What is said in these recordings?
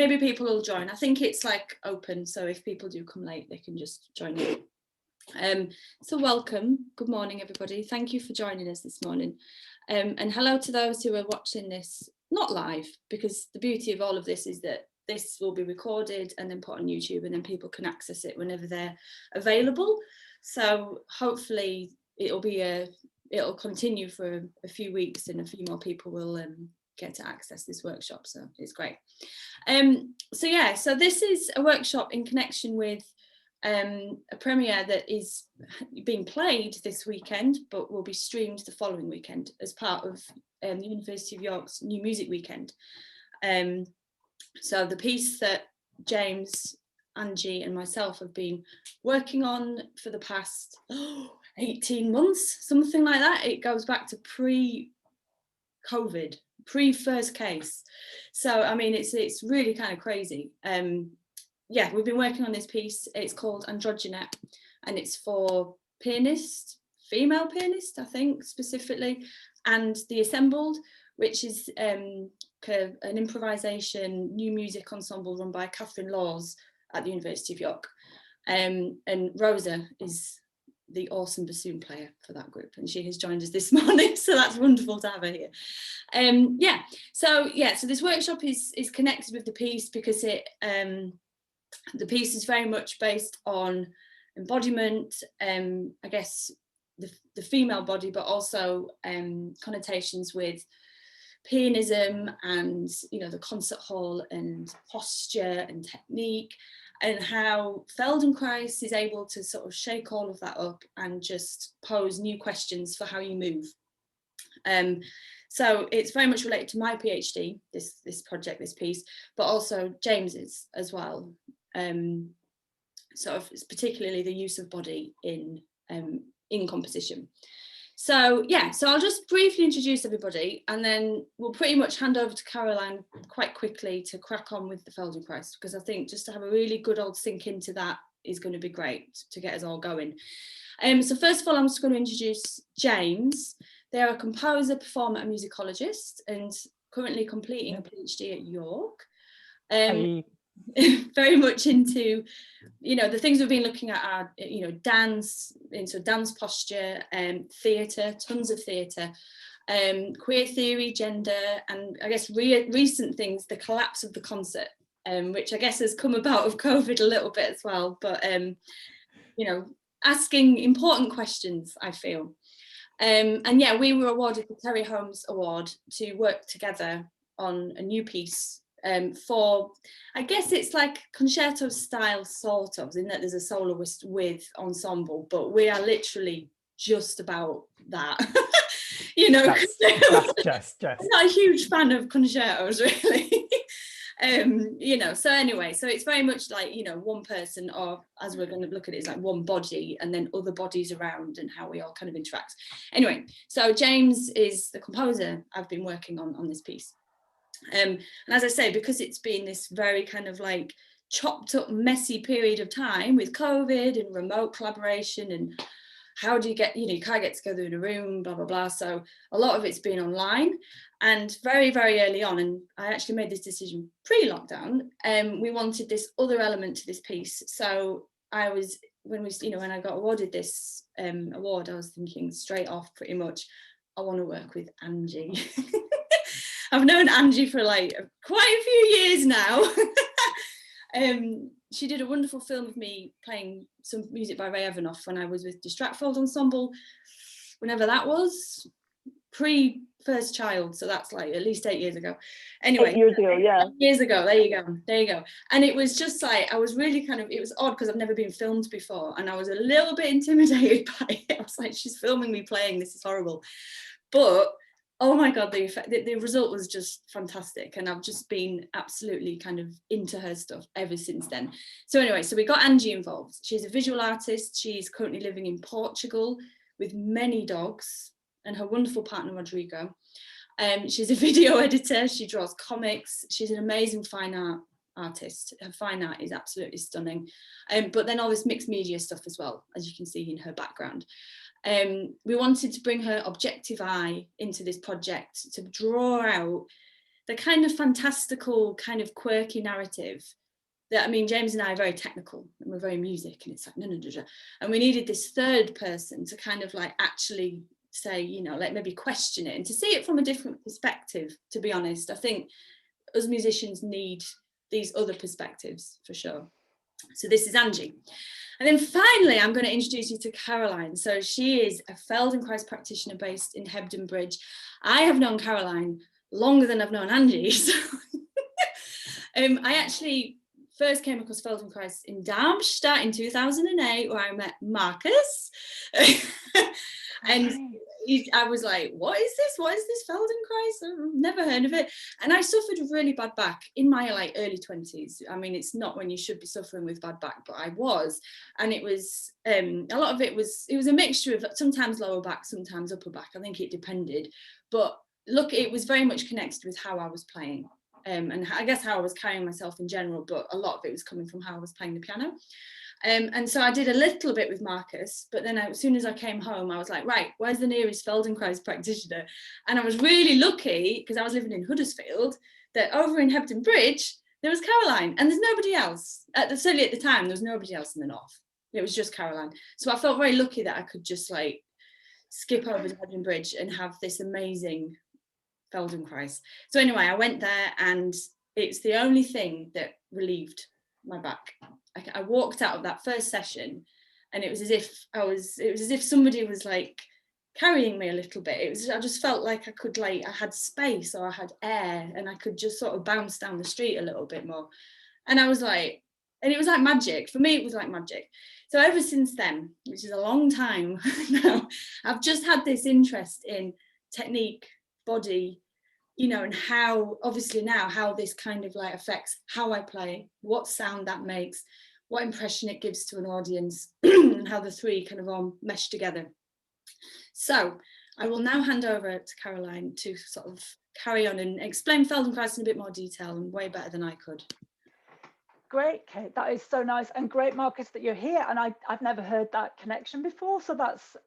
maybe people will join. I think it's like open, so if people do come late, they can just join in. So welcome, good morning everybody. Thank you for joining us this morning. And hello to those who are watching this, not live, because the beauty of all of this is that this will be recorded and then put on YouTube, and then people can access it whenever they're available. So hopefully it'll continue for a few weeks, and a few more people will get to access this workshop, so it's great. So this is a workshop in connection with a premiere that is being played this weekend, but will be streamed the following weekend as part of the University of York's New Music Weekend. So the piece that James, Angie and myself have been working on for the past 18 months, something like that. It goes back to pre-COVID, pre-first case. So, I mean, it's really kind of crazy. Yeah, we've been working on this piece. It's called Androgynette, and it's for pianist, female pianist, I think, specifically, and the Assembled, which is an improvisation new music ensemble run by Catherine Laws at the University of York. And Rosa is the awesome bassoon player for that group, and she has joined us this morning, so that's wonderful to have her here. So this workshop is connected with the piece because the piece is very much based on embodiment, I guess the female body, but also connotations with pianism and, you know, the concert hall and posture and technique, and how Feldenkrais is able to sort of shake all of that up and just pose new questions for how you move. So it's very much related to my PhD, this project, this piece, but also James's as well. Sort of particularly the use of body in composition. So I'll just briefly introduce everybody, and then we'll pretty much hand over to Caroline quite quickly to crack on with the Feldenkrais, because I think just to have a really good old sink into that is going to be great to get us all going. So first of all, I'm just going to introduce James. They're a composer, performer and musicologist, and currently completing a PhD at York. Very much into, you know, the things we've been looking at are, you know, dance, into dance posture, theatre, tons of theatre, queer theory, gender, and I guess recent things, the collapse of the concert, which I guess has come about of COVID a little bit as well, but you know, asking important questions, I feel. And yeah, we were awarded the Terry Holmes Award to work together on a new piece for, I guess it's like concerto style, sort of, in that there's a soloist with ensemble, but we are literally just about that. You know, that's I'm not a huge fan of concertos, really. You know, so anyway, so it's very much like, you know, one person, or as we're going to look at it, it's like one body and then other bodies around and how we all kind of interact. Anyway, so James is the composer I've been working on this piece. And as I say, because it's been this very kind of like chopped up, messy period of time with COVID and remote collaboration, and how do you get, you know, you can't get together in a room, blah, blah, blah. So a lot of it's been online, and very, very early on, and I actually made this decision pre-lockdown, we wanted this other element to this piece. So I was, when I got awarded this award, I was thinking straight off pretty much, I want to work with Angie. I've known Angie for like quite a few years now. She did a wonderful film of me playing some music by Ray Evanoff when I was with Distractfold Ensemble, whenever that was, pre-first child, so that's like at least 8 years ago. Anyway, 8 years ago, yeah. 8 years ago, there you go. And it was just like, I was really kind of, it was odd because I've never been filmed before, and I was a little bit intimidated by it. I was like, she's filming me playing, this is horrible. But oh my God, the result was just fantastic. And I've just been absolutely kind of into her stuff ever since then. So anyway, so we got Angie involved. She's a visual artist. She's currently living in Portugal with many dogs, and her wonderful partner, Rodrigo. She's a video editor. She draws comics. She's an amazing fine art artist. Her fine art is absolutely stunning. But then all this mixed media stuff as well, as you can see in her background. We wanted to bring her objective eye into this project to draw out the kind of fantastical, kind of quirky narrative that, I mean, James and I are very technical and we're very music, and it's like, no, no, no, no. And we needed this third person to kind of like actually say, you know, like maybe question it and to see it from a different perspective, to be honest. I think us musicians need these other perspectives for sure. So this is Angie. And then finally, I'm going to introduce you to Caroline. So she is a Feldenkrais practitioner based in Hebden Bridge. I have known Caroline longer than I've known Angie. So I actually first came across Feldenkrais in Darmstadt in 2008, where I met Marcus. And I was like, what is this? What is this Feldenkrais? I've never heard of it. And I suffered a really bad back in my like early 20s. I mean, it's not when you should be suffering with bad back, but I was. And it was, a lot of it was a mixture of sometimes lower back, sometimes upper back. I think it depended. But look, it was very much connected with how I was playing. And I guess how I was carrying myself in general, but a lot of it was coming from how I was playing the piano. And so I did a little bit with Marcus, but then as soon as I came home, I was like, right, where's the nearest Feldenkrais practitioner? And I was really lucky, because I was living in Huddersfield, that over in Hebden Bridge, there was Caroline, and there's nobody else. Certainly at the time, there was nobody else in the north. It was just Caroline. So I felt very lucky that I could just like skip over to Hebden Bridge and have this amazing Feldenkrais. So anyway, I went there, and it's the only thing that relieved my back. I walked out of that first session, and it was as if somebody was like carrying me a little bit. I just felt like I had space, or I had air, and I could just sort of bounce down the street a little bit more. And I was like, and it was like magic. For me, it was like magic. So ever since then, which is a long time now, I've just had this interest in technique, body, you know, and how obviously now how this kind of like affects how I play, what sound that makes, what impression it gives to an audience, and how the three kind of all mesh together. So I will now hand over to Caroline to sort of carry on and explain Feldenkrais in a bit more detail, and way better than I could. Great, Kate. That is so nice, and great, Marcus, that you're here. And I've never heard that connection before. So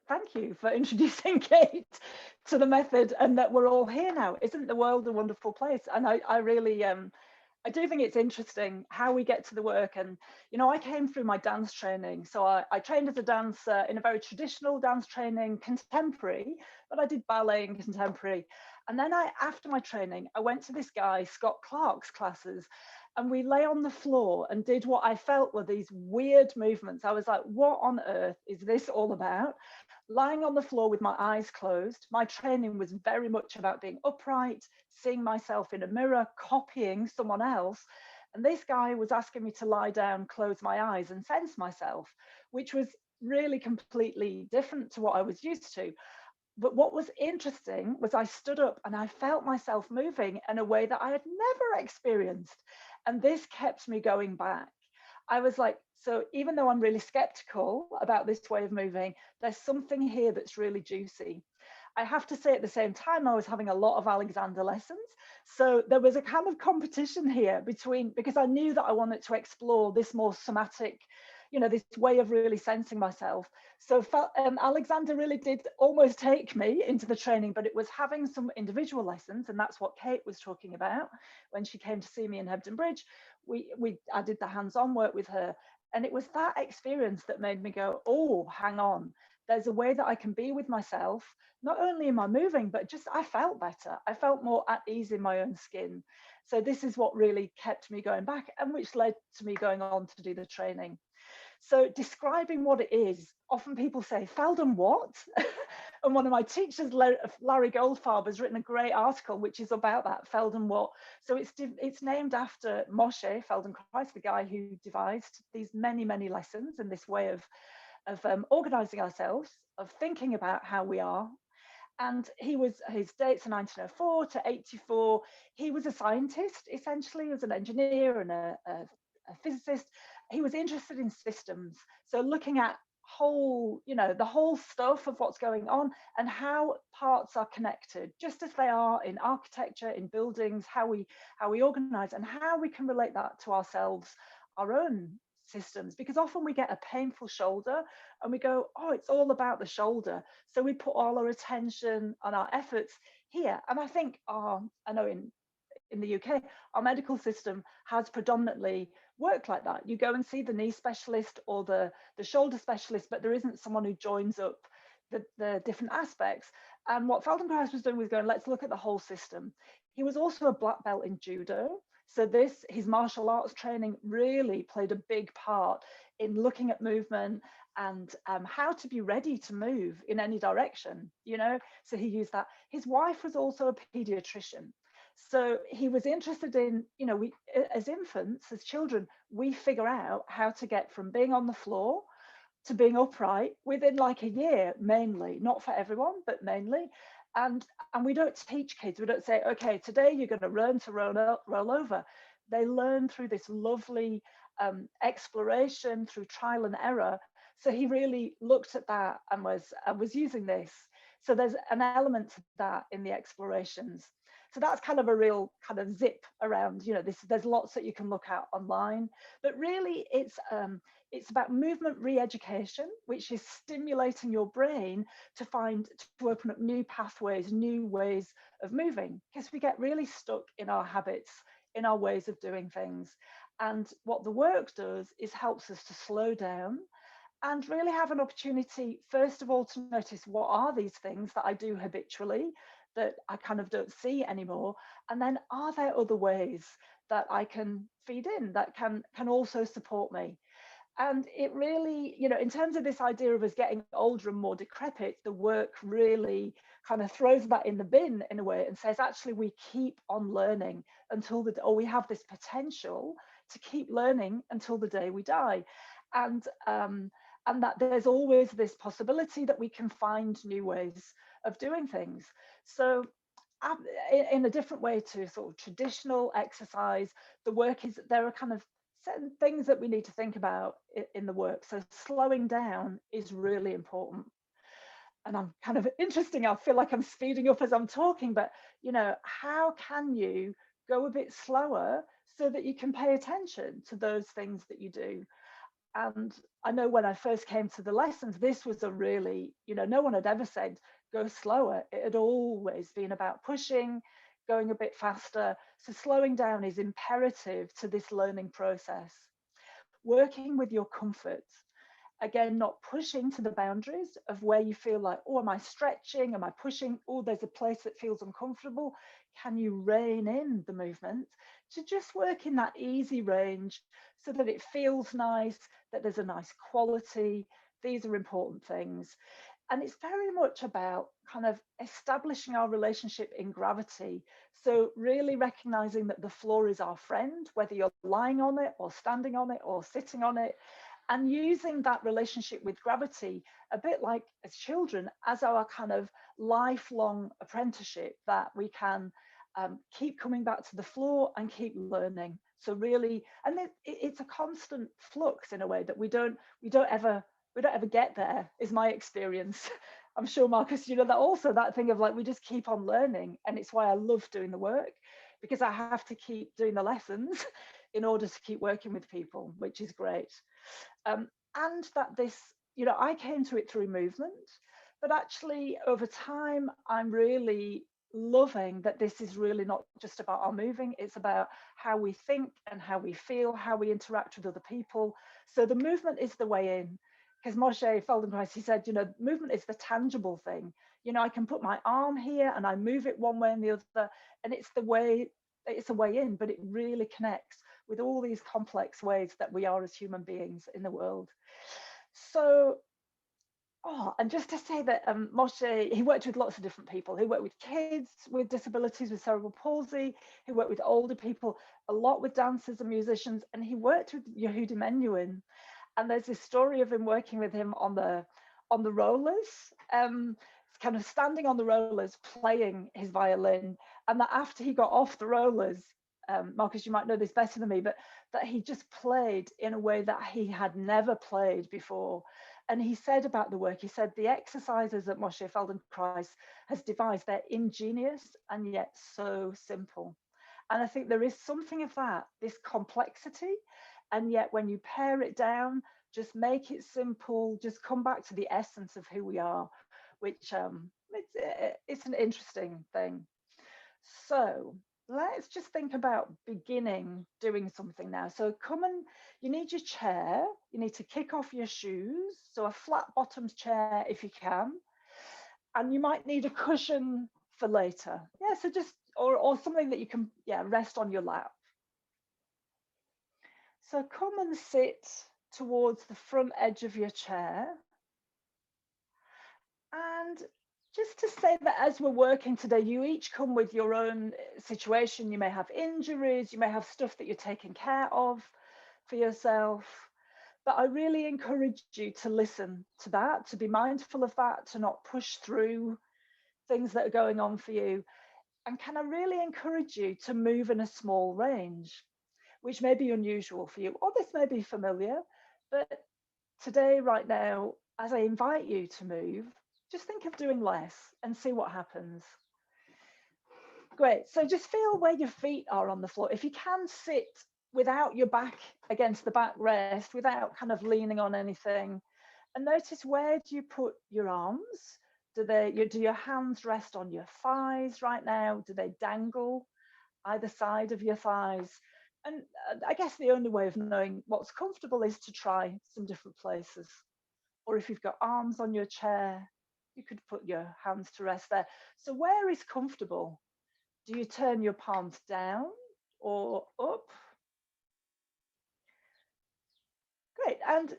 thank you for introducing Kate to the method, and that we're all here now. Isn't the world a wonderful place? And I really, I do think it's interesting how we get to the work. And, you know, I came through my dance training. So I trained as a dancer in a very traditional dance training, contemporary, but I did ballet and contemporary. And then after my training, I went to this guy, Scott Clark's classes, and we lay on the floor and did what I felt were these weird movements. I was like, what on earth is this all about? Lying on the floor with my eyes closed. My training was very much about being upright, seeing myself in a mirror, copying someone else. And this guy was asking me to lie down, close my eyes, and sense myself, which was really completely different to what I was used to. But what was interesting was I stood up and I felt myself moving in a way that I had never experienced. And this kept me going back. I was like, so even though I'm really skeptical about this way of moving, there's something here that's really juicy. I have to say at the same time, I was having a lot of Alexander lessons. So there was a kind of competition here because I knew that I wanted to explore this more somatic, you know, this way of really sensing myself. So Alexander really did almost take me into the training, but it was having some individual lessons. And that's what Kate was talking about when she came to see me in Hebden Bridge. I did the hands-on work with her. And it was that experience that made me go, oh, hang on. There's a way that I can be with myself, not only in my moving, but just I felt better. I felt more at ease in my own skin. So this is what really kept me going back, and which led to me going on to do the training. So describing what it is, often people say, Felden what? And one of my teachers, Larry Goldfarb, has written a great article which is about that, Felden what. So it's named after Moshe Feldenkrais, the guy who devised these many, many lessons and this way of organizing ourselves, of thinking about how we are. And his dates are 1904 to 84. He was a scientist, essentially. He was an engineer and a physicist. He was interested in systems. So looking at the whole stuff of what's going on and how parts are connected, just as they are in architecture, in buildings, how we organize, and how we can relate that to ourselves, our own systems. Because often we get a painful shoulder and we go, oh, it's all about the shoulder. So we put all our attention and our efforts here. And I think, I know in the UK, our medical system has predominantly worked like that. You go and see the knee specialist or the shoulder specialist, but there isn't someone who joins up the different aspects. And what Feldenkrais was doing was going, let's look at the whole system. He was also a black belt in judo. So his martial arts training really played a big part in looking at movement and how to be ready to move in any direction, you know. So he used that. His wife was also a pediatrician. So he was interested in, you know, we as infants, as children, we figure out how to get from being on the floor to being upright within like a year, mainly, not for everyone, but mainly. And we don't teach kids, we don't say, okay, today you're going to learn to roll over. They learn through this lovely exploration, through trial and error. So he really looked at that and was using this. So there's an element to that in the explorations. So that's kind of a real kind of zip around, you know, there's lots that you can look at online, but really it's about movement re-education, which is stimulating your brain to open up new pathways, new ways of moving, because we get really stuck in our habits, in our ways of doing things. And what the work does is helps us to slow down and really have an opportunity, first of all, to notice what are these things that I do habitually that I kind of don't see anymore, and then are there other ways that I can feed in that can also support me. And it really, you know, in terms of this idea of us getting older and more decrepit, the work really kind of throws that in the bin in a way and says, actually, we keep on learning or we have this potential to keep learning until the day we die. And that there's always this possibility that we can find new ways of doing things. So in a different way to sort of traditional exercise, the work is, there are kind of certain things that we need to think about in the work. So slowing down is really important. And I'm kind of interesting, I feel like I'm speeding up as I'm talking, but you know, how can you go a bit slower so that you can pay attention to those things that you do? And I know when I first came to the lessons, this was a really, you know, no one had ever said, go slower. It had always been about pushing, going a bit faster. So slowing down is imperative to this learning process. Working with your comfort. Again, not pushing to the boundaries of where you feel like, oh, am I stretching? Am I pushing? Oh, there's a place that feels uncomfortable. Can you rein in the movement to just work in that easy range so that it feels nice, that there's a nice quality? These are important things. And it's very much about kind of establishing our relationship in gravity. So really recognizing that the floor is our friend, whether you're lying on it or standing on it or sitting on it, and using that relationship with gravity, a bit like as children, as our kind of lifelong apprenticeship that we can keep coming back to the floor and keep learning. So really, and it's a constant flux in a way that we don't ever get there, is my experience. I'm sure, Marcus, you know that also, that thing of like, we just keep on learning. And it's why I love doing the work, because I have to keep doing the lessons in order to keep working with people, which is great. And that this, you know, I came to it through movement, but actually over time, I'm really loving that this is really not just about our moving, it's about how we think and how we feel, how we interact with other people. So the movement is the way in, because Moshe Feldenkrais, he said, you know, movement is the tangible thing. You know, I can put my arm here and I move it one way and the other, and it's a way in, but it really connects with all these complex ways that we are as human beings in the world. So, and just to say that Moshe, he worked with lots of different people. He worked with kids with disabilities, with cerebral palsy. He worked with older people, a lot with dancers and musicians, and he worked with Yehudi Menuhin. And there's this story of him working with him on the rollers, kind of standing on the rollers, playing his violin, and that after he got off the rollers, Marcus, you might know this better than me, but that he just played in a way that he had never played before. And he said about the work, he said, the exercises that Moshe Feldenkrais has devised, they're ingenious and yet so simple. And I think there is something of that, this complexity. And yet when you pare it down, just make it simple, just come back to the essence of who we are, which it's an interesting thing. So let's just think about beginning doing something now. So you need your chair, you need to kick off your shoes, so a flat bottomed chair if you can, and you might need a cushion for later. Yeah, so just, or something that you can, yeah, rest on your lap. So come and sit towards the front edge of your chair. And just to say that as we're working today, you each come with your own situation. You may have injuries, you may have stuff that you're taking care of for yourself. But I really encourage you to listen to that, to be mindful of that, to not push through things that are going on for you. And can I really encourage you to move in a small range, which may be unusual for you, or this may be familiar, but today, right now, as I invite you to move, just think of doing less and see what happens. Great, so just feel where your feet are on the floor. If you can sit without your back against the backrest, without kind of leaning on anything, and notice, where do you put your arms? Do your hands rest on your thighs right now? Do they dangle either side of your thighs? And I guess the only way of knowing what's comfortable is to try some different places. Or if you've got arms on your chair, you could put your hands to rest there. So where is comfortable? Do you turn your palms down or up? Great. And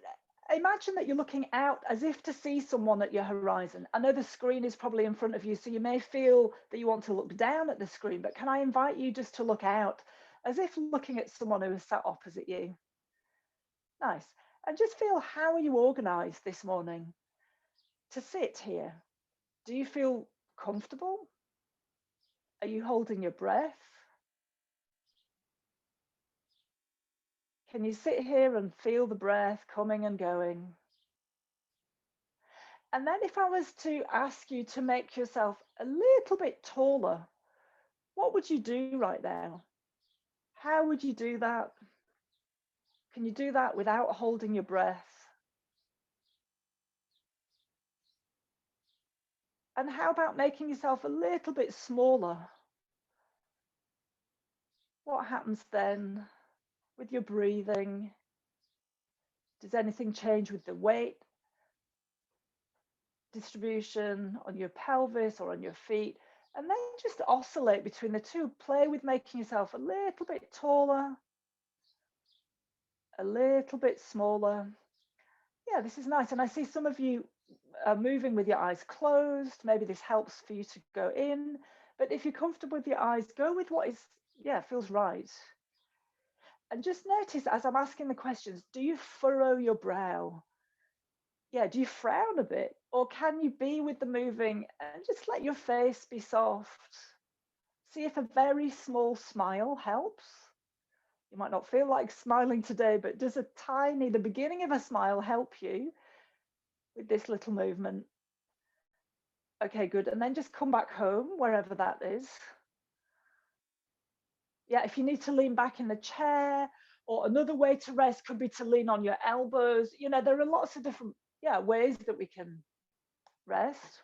imagine that you're looking out as if to see someone at your horizon. I know the screen is probably in front of you, so you may feel that you want to look down at the screen, but can I invite you just to look out as if looking at someone who is sat opposite you? Nice. And just feel, how are you organized this morning to sit here? Do you feel comfortable? Are you holding your breath? Can you sit here and feel the breath coming and going? And then if I was to ask you to make yourself a little bit taller, what would you do right now? How would you do that? Can you do that without holding your breath? And how about making yourself a little bit smaller? What happens then with your breathing? Does anything change with the weight distribution on your pelvis or on your feet? And then just oscillate between the two. Play with making yourself a little bit taller, a little bit smaller. Yeah, this is nice. And I see some of you are moving with your eyes closed. Maybe this helps for you to go in. But if you're comfortable with your eyes, go with what is, yeah, feels right. And just notice, as I'm asking the questions, do you furrow your brow? Yeah, do you frown a bit? Or can you be with the moving and just let your face be soft? See if a very small smile helps. You might not feel like smiling today, but does the beginning of a smile help you with this little movement? Okay, good. And then just come back home, wherever that is. Yeah, if you need to lean back in the chair, or another way to rest could be to lean on your elbows. You know, there are lots of different, yeah, ways that we can rest.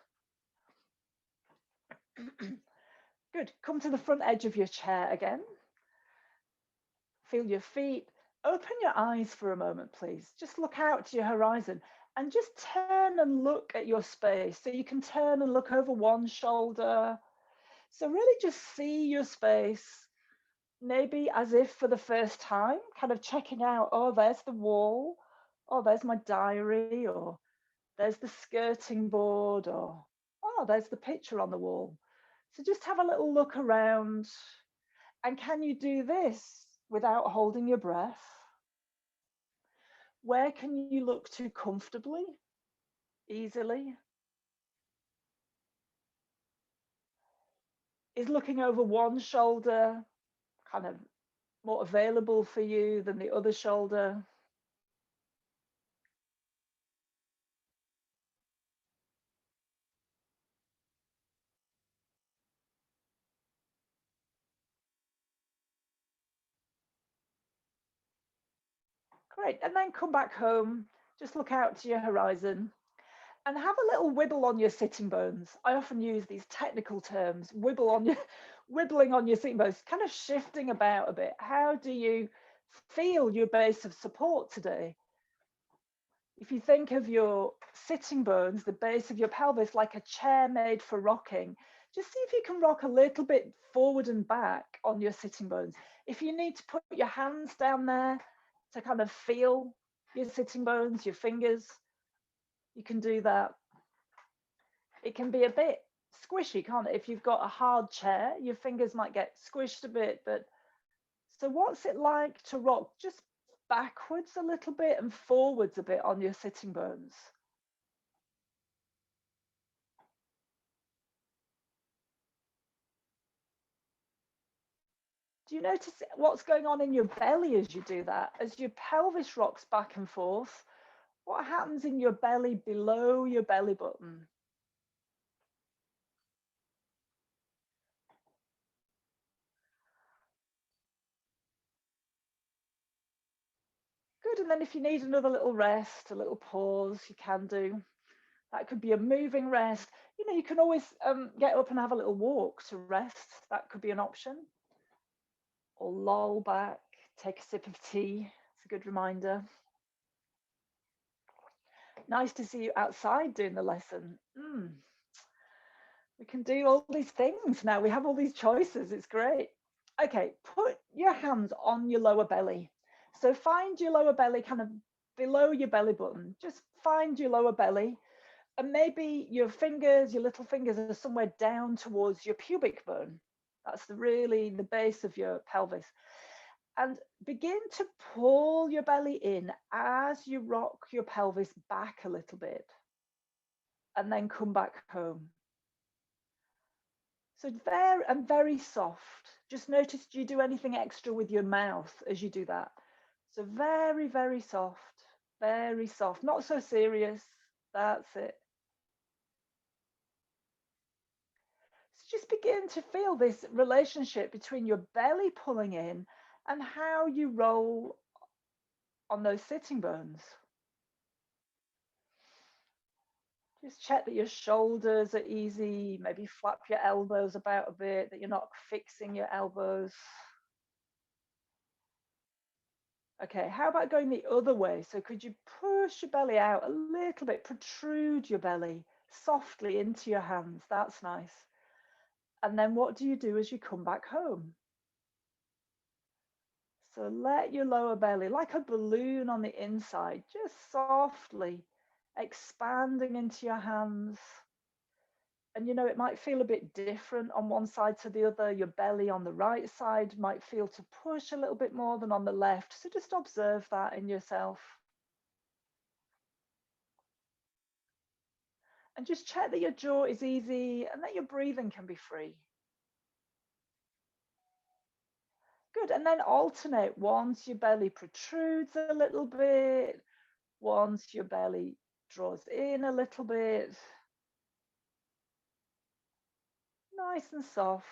Good. Come to the front edge of your chair again. Feel your feet. Open your eyes for a moment, please. Just look out to your horizon and just turn and look at your space. So you can turn and look over one shoulder. So really just see your space, maybe as if for the first time, kind of checking out, oh, there's the wall, oh, there's my diary, or there's the skirting board, or oh, there's the picture on the wall. So just have a little look around. And can you do this without holding your breath? Where can you look to comfortably, easily? Is looking over one shoulder kind of more available for you than the other shoulder? Great. And then come back home, just look out to your horizon. And have a little wibble on your sitting bones. I often use these technical terms, wibbling on your sitting bones, kind of shifting about a bit. How do you feel your base of support today? If you think of your sitting bones, the base of your pelvis, like a chair made for rocking, just see if you can rock a little bit forward and back on your sitting bones. If you need to put your hands down there to kind of feel your sitting bones, your fingers, you can do that. It can be a bit squishy, can't it? If you've got a hard chair, your fingers might get squished a bit. But so what's it like to rock just backwards a little bit and forwards a bit on your sitting bones? Do you notice what's going on in your belly as you do that? As your pelvis rocks back and forth, what happens in your belly below your belly button? Good. And then if you need another little rest, a little pause, you can do. That could be a moving rest. You know, you can always get up and have a little walk to rest. That could be an option. Or loll back, take a sip of tea. It's a good reminder. Nice to see you outside doing the lesson. We can do all these things now. We have all these choices. It's great. Okay, put your hands on your lower belly. So find your lower belly kind of below your belly button. Just find your lower belly. And maybe your fingers, your little fingers are somewhere down towards your pubic bone. That's really the base of your pelvis. And begin to pull your belly in as you rock your pelvis back a little bit. And then come back home. So very soft. Just notice, do you do anything extra with your mouth as you do that? So very, very soft, not so serious. That's it. So just begin to feel this relationship between your belly pulling in and how you roll on those sitting bones. Just check that your shoulders are easy, maybe flap your elbows about a bit, that you're not fixing your elbows. Okay, how about going the other way? So could you push your belly out a little bit, protrude your belly softly into your hands? That's nice. And then what do you do as you come back home? So let your lower belly, like a balloon on the inside, just softly expanding into your hands. And you know, it might feel a bit different on one side to the other. Your belly on the right side might feel to push a little bit more than on the left. So just observe that in yourself. And just check that your jaw is easy and that your breathing can be free. Good. And then alternate once your belly protrudes a little bit, once your belly draws in a little bit. Nice and soft.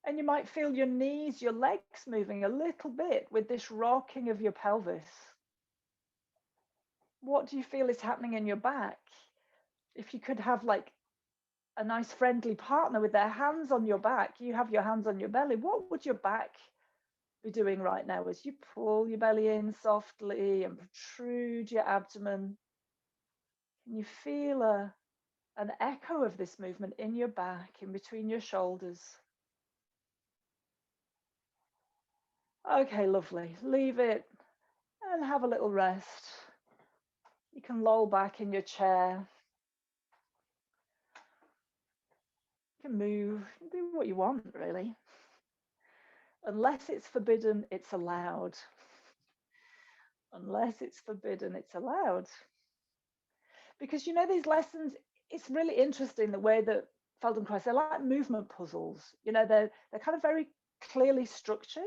And you might feel your knees, your legs moving a little bit with this rocking of your pelvis. What do you feel is happening in your back? If you could have like a nice friendly partner with their hands on your back, you have your hands on your belly, what would your back be doing right now as you pull your belly in softly and protrude your abdomen? Can you feel an echo of this movement in your back, in between your shoulders? Okay, lovely. Leave it and have a little rest. You can loll back in your chair. You can move, do what you want, really. Unless it's forbidden, it's allowed. Unless it's forbidden, it's allowed. Because you know, these lessons, it's really interesting the way that Feldenkrais, they're like movement puzzles. You know, they're kind of very clearly structured.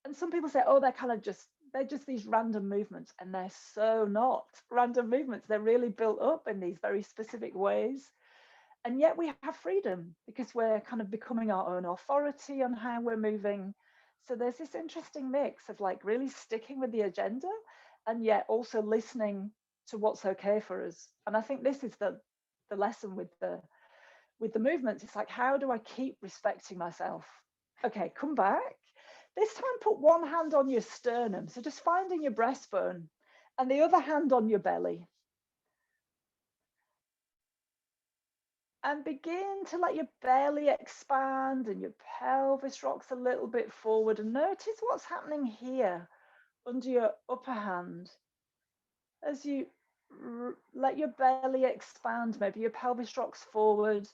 And some people say, oh, they're just these random movements, and they're so not random movements. They're really built up in these very specific ways. And yet we have freedom because we're kind of becoming our own authority on how we're moving. So there's this interesting mix of like really sticking with the agenda and yet also listening to what's okay for us. And I think this is the lesson with the movements. It's like, how do I keep respecting myself? Okay, come back. This time put one hand on your sternum, so just finding your breastbone, and the other hand on your belly. And begin to let your belly expand and your pelvis rocks a little bit forward, and notice what's happening here under your upper hand. As you let your belly expand, maybe your pelvis rocks forward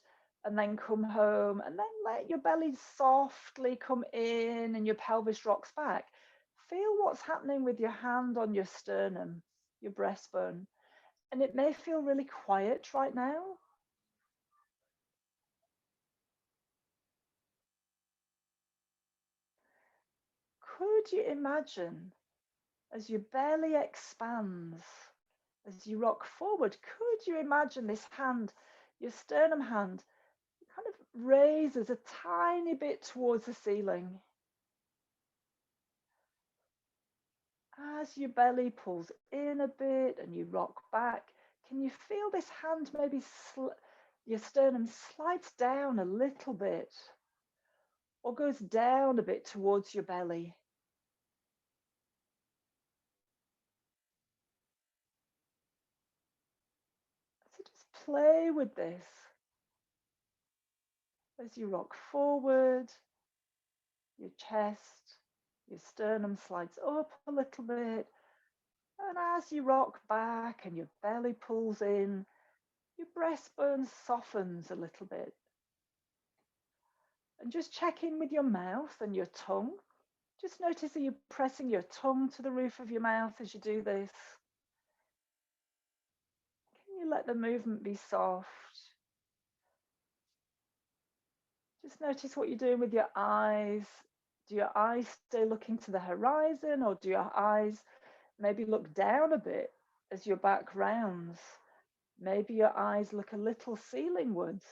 and then come home, and then let your belly softly come in and your pelvis rocks back. Feel what's happening with your hand on your sternum, your breastbone. And it may feel really quiet right now. Could you imagine, as your belly expands, as you rock forward, could you imagine this hand, your sternum hand, kind of raises a tiny bit towards the ceiling? As your belly pulls in a bit and you rock back, can you feel this hand maybe your sternum slides down a little bit or goes down a bit towards your belly? So just play with this. As you rock forward, your chest, your sternum slides up a little bit. And as you rock back and your belly pulls in, your breastbone softens a little bit. And just check in with your mouth and your tongue. Just notice that you're pressing your tongue to the roof of your mouth as you do this. Can you let the movement be soft? Just notice what you're doing with your eyes. Do your eyes stay looking to the horizon, or do your eyes maybe look down a bit as your back rounds? Maybe your eyes look a little ceilingwards.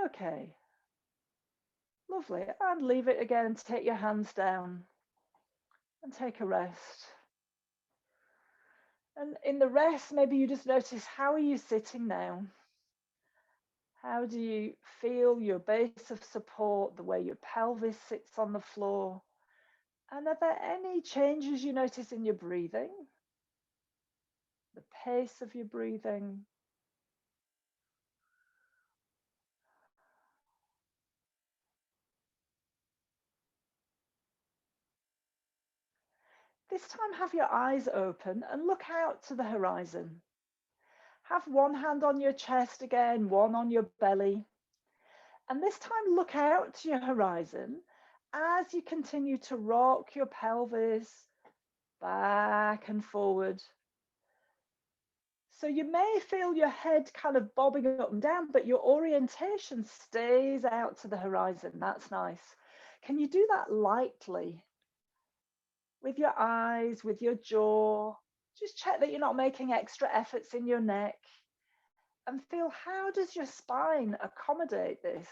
Okay, lovely. And leave it again. Take your hands down and take a rest. And in the rest, maybe you just notice, how are you sitting now? How do you feel your base of support, the way your pelvis sits on the floor? And are there any changes you notice in your breathing? The pace of your breathing? This time, have your eyes open and look out to the horizon. Have one hand on your chest again, one on your belly. And this time, look out to your horizon as you continue to rock your pelvis back and forward. So you may feel your head kind of bobbing up and down, but your orientation stays out to the horizon. That's nice. Can you do that lightly? With your eyes, with your jaw. Just check that you're not making extra efforts in your neck. And feel, how does your spine accommodate this?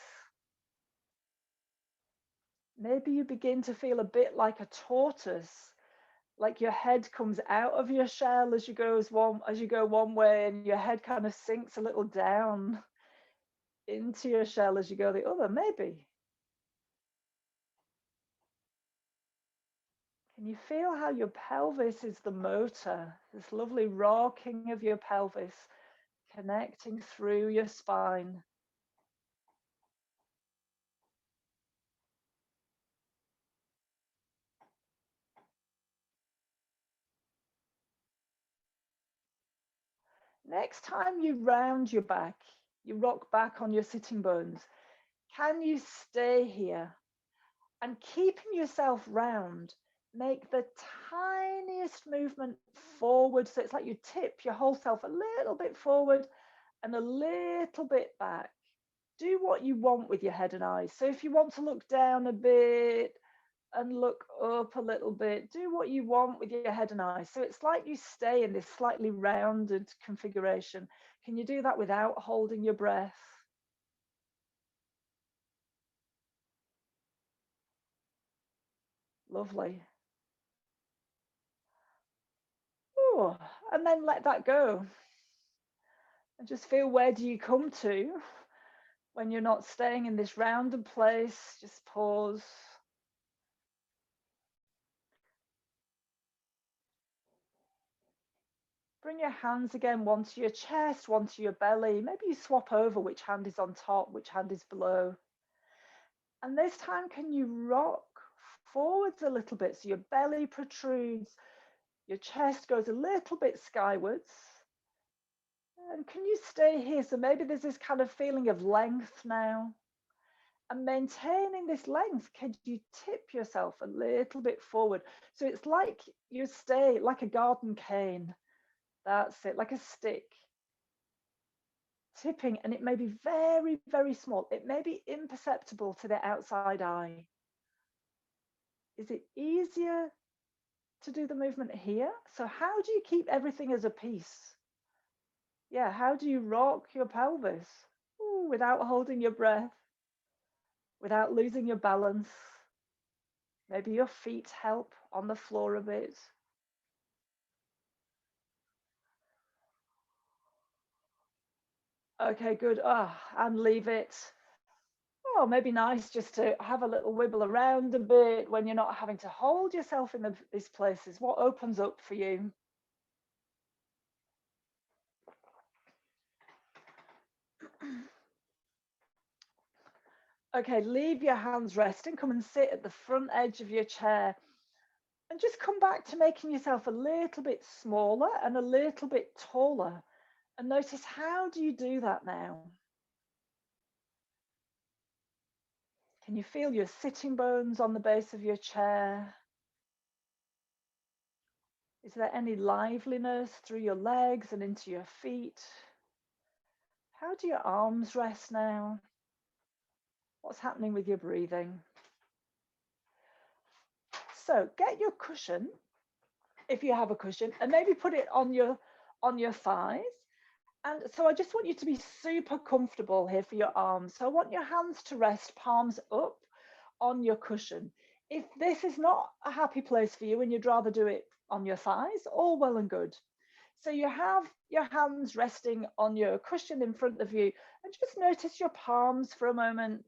Maybe you begin to feel a bit like a tortoise, like your head comes out of your shell as you go one way, and your head kind of sinks a little down into your shell as you go the other. Maybe. Can you feel how your pelvis is the motor? This lovely rocking of your pelvis connecting through your spine. Next time you round your back, you rock back on your sitting bones, can you stay here? And keeping yourself round, make the tiniest movement forward. So it's like you tip your whole self a little bit forward and a little bit back. Do what you want with your head and eyes. So if you want to look down a bit and look up a little bit, do what you want with your head and eyes. So it's like you stay in this slightly rounded configuration. Can you do that without holding your breath? Lovely. Whew. And then let that go. And just feel, where do you come to when you're not staying in this rounded place? Just pause. Bring your hands again, one to your chest, one to your belly. Maybe you swap over which hand is on top, which hand is below. And this time, can you rock forwards a little bit? So your belly protrudes, your chest goes a little bit skywards. And can you stay here? So maybe there's this kind of feeling of length now. And maintaining this length, can you tip yourself a little bit forward? So it's like you stay like a garden cane. That's it, like a stick. Tipping, and it may be very, very small. It may be imperceptible to the outside eye. Is it easier to do the movement here? So how do you keep everything as a piece? Yeah, how do you rock your pelvis? Ooh, without holding your breath, without losing your balance? Maybe your feet help on the floor a bit. Okay, good. And leave it. Oh, maybe nice just to have a little wibble around a bit when you're not having to hold yourself in these places. What opens up for you? Okay, leave your hands resting. Come and sit at the front edge of your chair. And just come back to making yourself a little bit smaller and a little bit taller. And notice, how do you do that now? Can you feel your sitting bones on the base of your chair? Is there any liveliness through your legs and into your feet? How do your arms rest now? What's happening with your breathing? So get your cushion, if you have a cushion, and maybe put it on your thighs. And so I just want you to be super comfortable here for your arms. So I want your hands to rest palms up on your cushion. If this is not a happy place for you and you'd rather do it on your thighs, all well and good. So you have your hands resting on your cushion in front of you, and just notice your palms for a moment.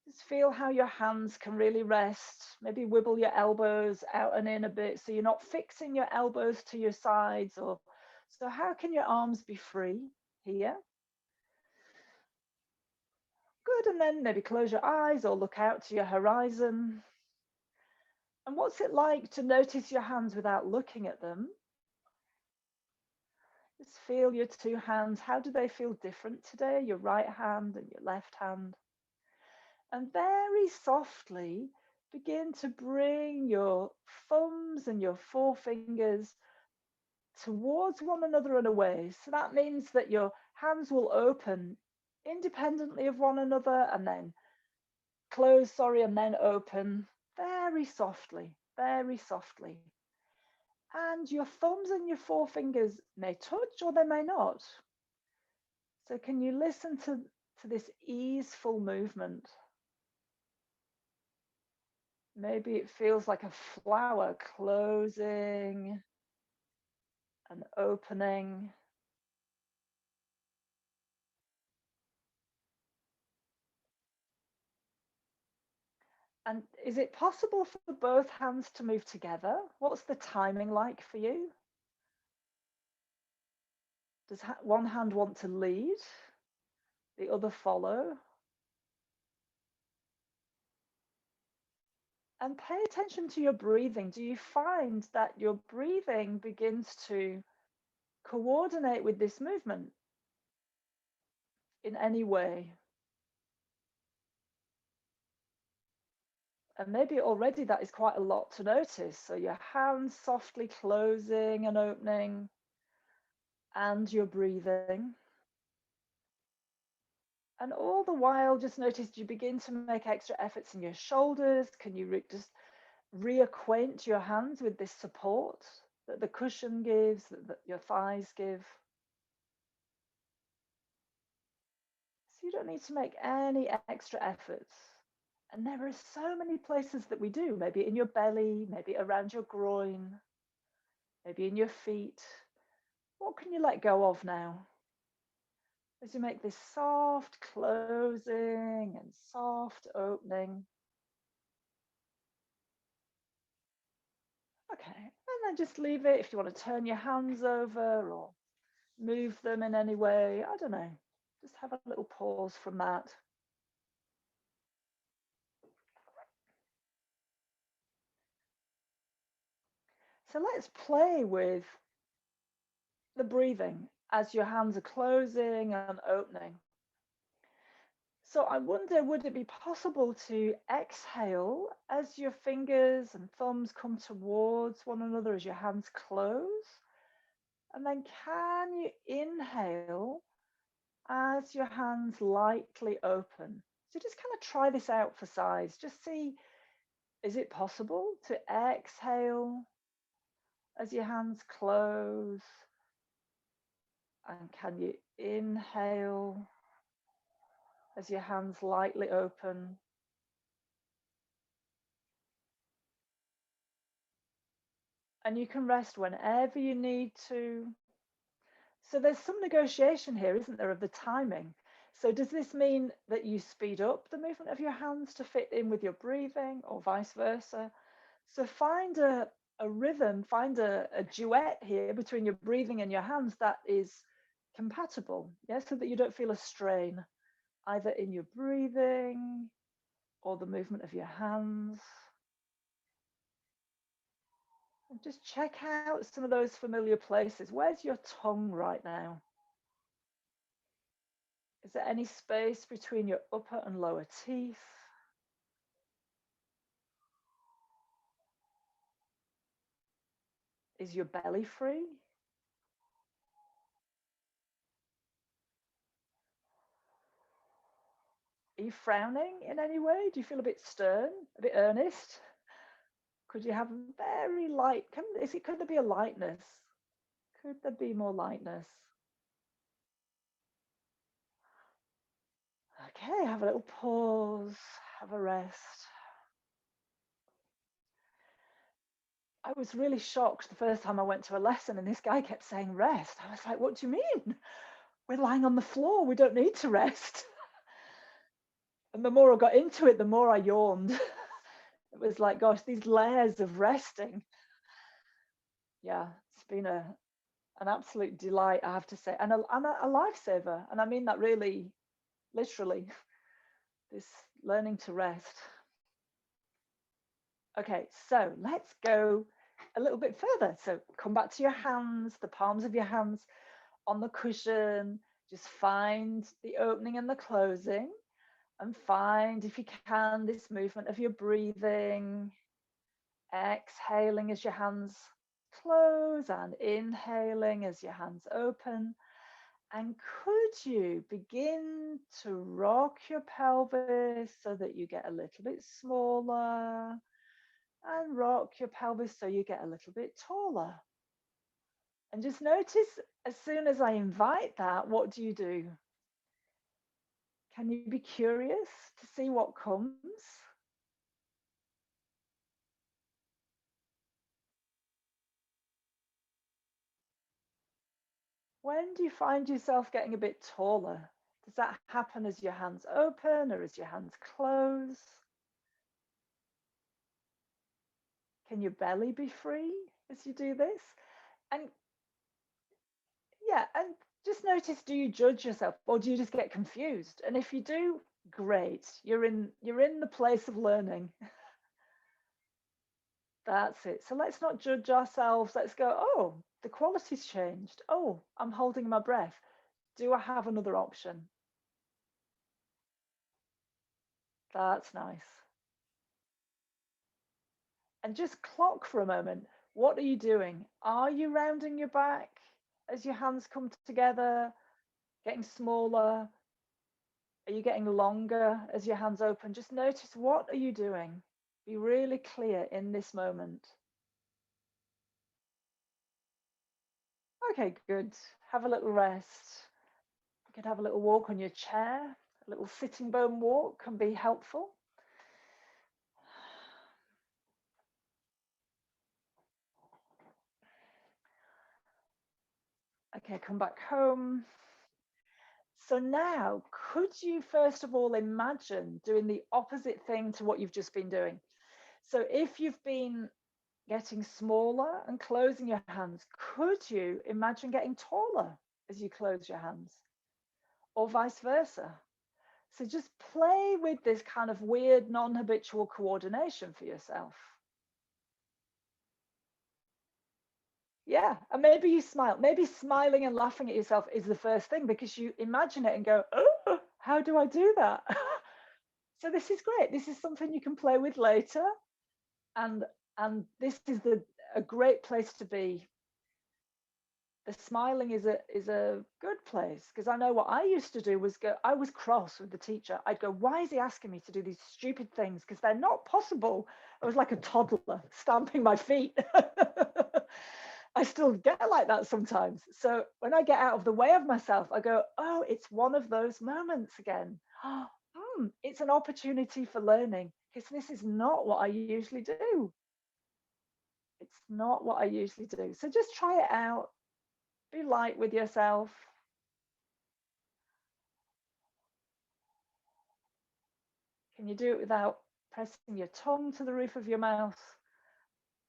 Just feel how your hands can really rest. Maybe wibble your elbows out and in a bit so you're not fixing your elbows to your sides. Or so how can your arms be free here? Good, and then maybe close your eyes or look out to your horizon. And what's it like to notice your hands without looking at them? Just feel your two hands. How do they feel different today? Your right hand and your left hand. And very softly begin to bring your thumbs and your forefingers towards one another and away. So that means that your hands will open independently of one another and then close, and then open very softly, very softly. And your thumbs and your forefingers may touch or they may not. So can you listen to this easeful movement? Maybe it feels like a flower closing and opening. And is it possible for both hands to move together? What's the timing like for you? Does one hand want to lead, the other follow? And pay attention to your breathing. Do you find that your breathing begins to coordinate with this movement in any way? And maybe already that is quite a lot to notice. So your hands softly closing and opening, and your breathing. And all the while, just notice, do you begin to make extra efforts in your shoulders? Can you just reacquaint your hands with this support that the cushion gives, that your thighs give? So you don't need to make any extra efforts. And there are so many places that we do, maybe in your belly, maybe around your groin. maybe in your feet. What can you let go of now? As you make this soft closing and soft opening. Okay, and then just leave it. If you want to turn your hands over or move them in any way, I don't know, just have a little pause from that. So let's play with the breathing as your hands are closing and opening. So I wonder, would it be possible to exhale as your fingers and thumbs come towards one another as your hands close? And then can you inhale as your hands lightly open? So just kind of try this out for size. Just see, is it possible to exhale as your hands close? And can you inhale as your hands lightly open? And you can rest whenever you need to. So there's some negotiation here, isn't there, of the timing. So does this mean that you speed up the movement of your hands to fit in with your breathing, or vice versa? So find a rhythm, find a duet here between your breathing and your hands that is compatible, yeah, so that you don't feel a strain either in your breathing or the movement of your hands. And just check out some of those familiar places. Where's your tongue right now? Is there any space between your upper and lower teeth? Is your belly free? Are you frowning in any way? Do you feel a bit stern, a bit earnest? Could you have very light, could there be a lightness? Could there be more lightness? Okay, have a little pause, have a rest. I was really shocked the first time I went to a lesson and this guy kept saying rest. I was like, what do you mean? We're lying on the floor, we don't need to rest. And the more I got into it, the more I yawned. It was like, gosh, these layers of resting. Yeah, it's been an absolute delight, I have to say, and a lifesaver. And I mean that really, literally, this learning to rest. Okay, so let's go a little bit further. So come back to your hands, the palms of your hands on the cushion. Just find the opening and the closing, and find, if you can, this movement of your breathing. Exhaling as your hands close and inhaling as your hands open. And could you begin to rock your pelvis so that you get a little bit smaller, and rock your pelvis so you get a little bit taller? And just notice, as soon as I invite that, what do you do? Can you be curious to see what comes? When do you find yourself getting a bit taller? Does that happen as your hands open or as your hands close? Can your belly be free as you do this? And yeah, and just notice, do you judge yourself or do you just get confused? And if you do, great. You're in the place of learning. That's it. So let's not judge ourselves. Let's go, oh, the quality's changed. Oh, I'm holding my breath. Do I have another option? That's nice. And just clock for a moment. What are you doing? Are you rounding your back as your hands come together, getting smaller? Are you getting longer as your hands open? Just notice, what are you doing? Be really clear in this moment. Okay, good. Have a little rest. You could have a little walk on your chair. A little sitting bone walk can be helpful. Okay, come back home. So now, could you first of all imagine doing the opposite thing to what you've just been doing? So if you've been getting smaller and closing your hands, could you imagine getting taller as you close your hands, or vice versa? So just play with this kind of weird non-habitual coordination for yourself. Yeah, and maybe you smile. Maybe smiling and laughing at yourself is the first thing, because you imagine it and go, oh, how do I do that? So this is great. This is something you can play with later. And this is a great place to be. The smiling is a good place, because I know what I used to do was I was cross with the teacher. I'd go, why is he asking me to do these stupid things? Because they're not possible. I was like a toddler stamping my feet. I still get like that sometimes. So when I get out of the way of myself, I go, oh, it's one of those moments again. It's an opportunity for learning, because this is not what I usually do. It's not what I usually do. So just try it out. Be light with yourself. Can you do it without pressing your tongue to the roof of your mouth?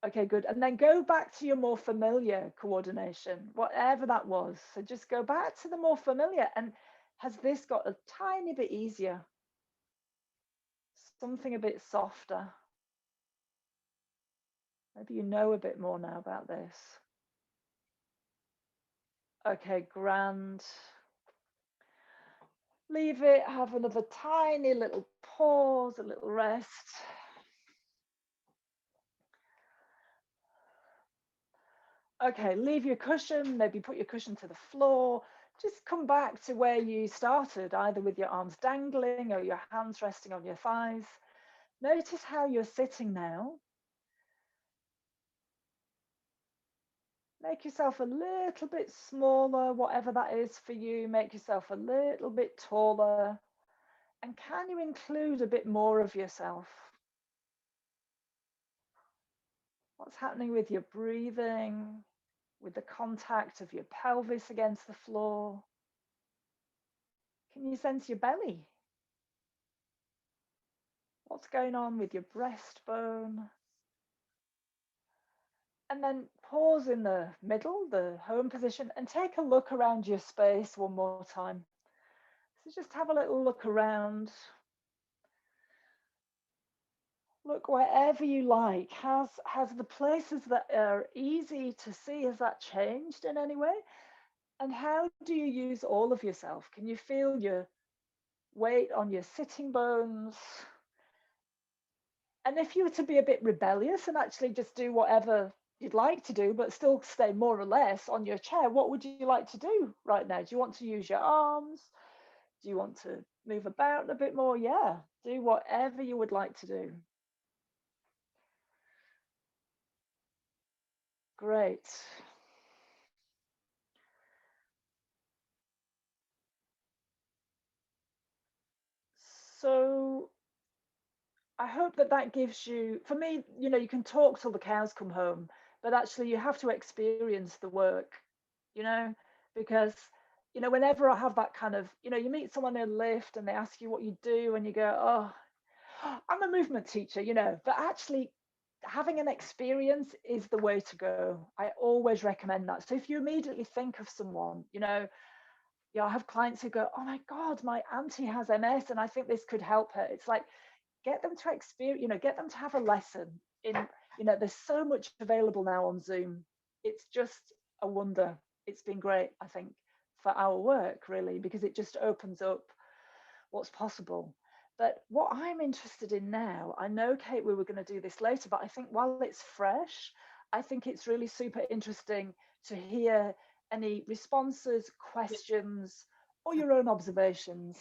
Okay, good. And then go back to your more familiar coordination, whatever that was. So just go back to the more familiar. And has this got a tiny bit easier? Something a bit softer? Maybe you know a bit more now about this. Okay, grand. Leave it, have another tiny little pause, a little rest. Okay, leave your cushion, maybe put your cushion to the floor. Just come back to where you started, either with your arms dangling or your hands resting on your thighs. Notice how you're sitting now. Make yourself a little bit smaller, whatever that is for you. Make yourself a little bit taller. And can you include a bit more of yourself? What's happening with your breathing, with the contact of your pelvis against the floor? Can you sense your belly? What's going on with your breastbone? And then pause in the middle, the home position, and take a look around your space one more time. So just have a little look around. Look wherever you like. Has the places that are easy to see, has that changed in any way? And how do you use all of yourself? Can you feel your weight on your sitting bones? And if you were to be a bit rebellious and actually just do whatever you'd like to do, but still stay more or less on your chair, what would you like to do right now? Do you want to use your arms? Do you want to move about a bit more? Yeah, do whatever you would like to do. Great. So I hope that gives you, for me, you can talk till the cows come home, but actually you have to experience the work, because, whenever I have that kind of, you meet someone in a lift and they ask you what you do and you go, oh, I'm a movement teacher, but actually having an experience is the way to go. I always recommend that. So if you immediately think of someone, I have clients who go, oh my God, my auntie has MS and I think this could help her. It's like, get them to experience, get them to have a lesson in, there's so much available now on Zoom. It's just a wonder. It's been great, I think, for our work, really, because it just opens up what's possible. But what I'm interested in now, I know, Kate, we were going to do this later, but I think while it's fresh, I think it's really super interesting to hear any responses, questions, or your own observations.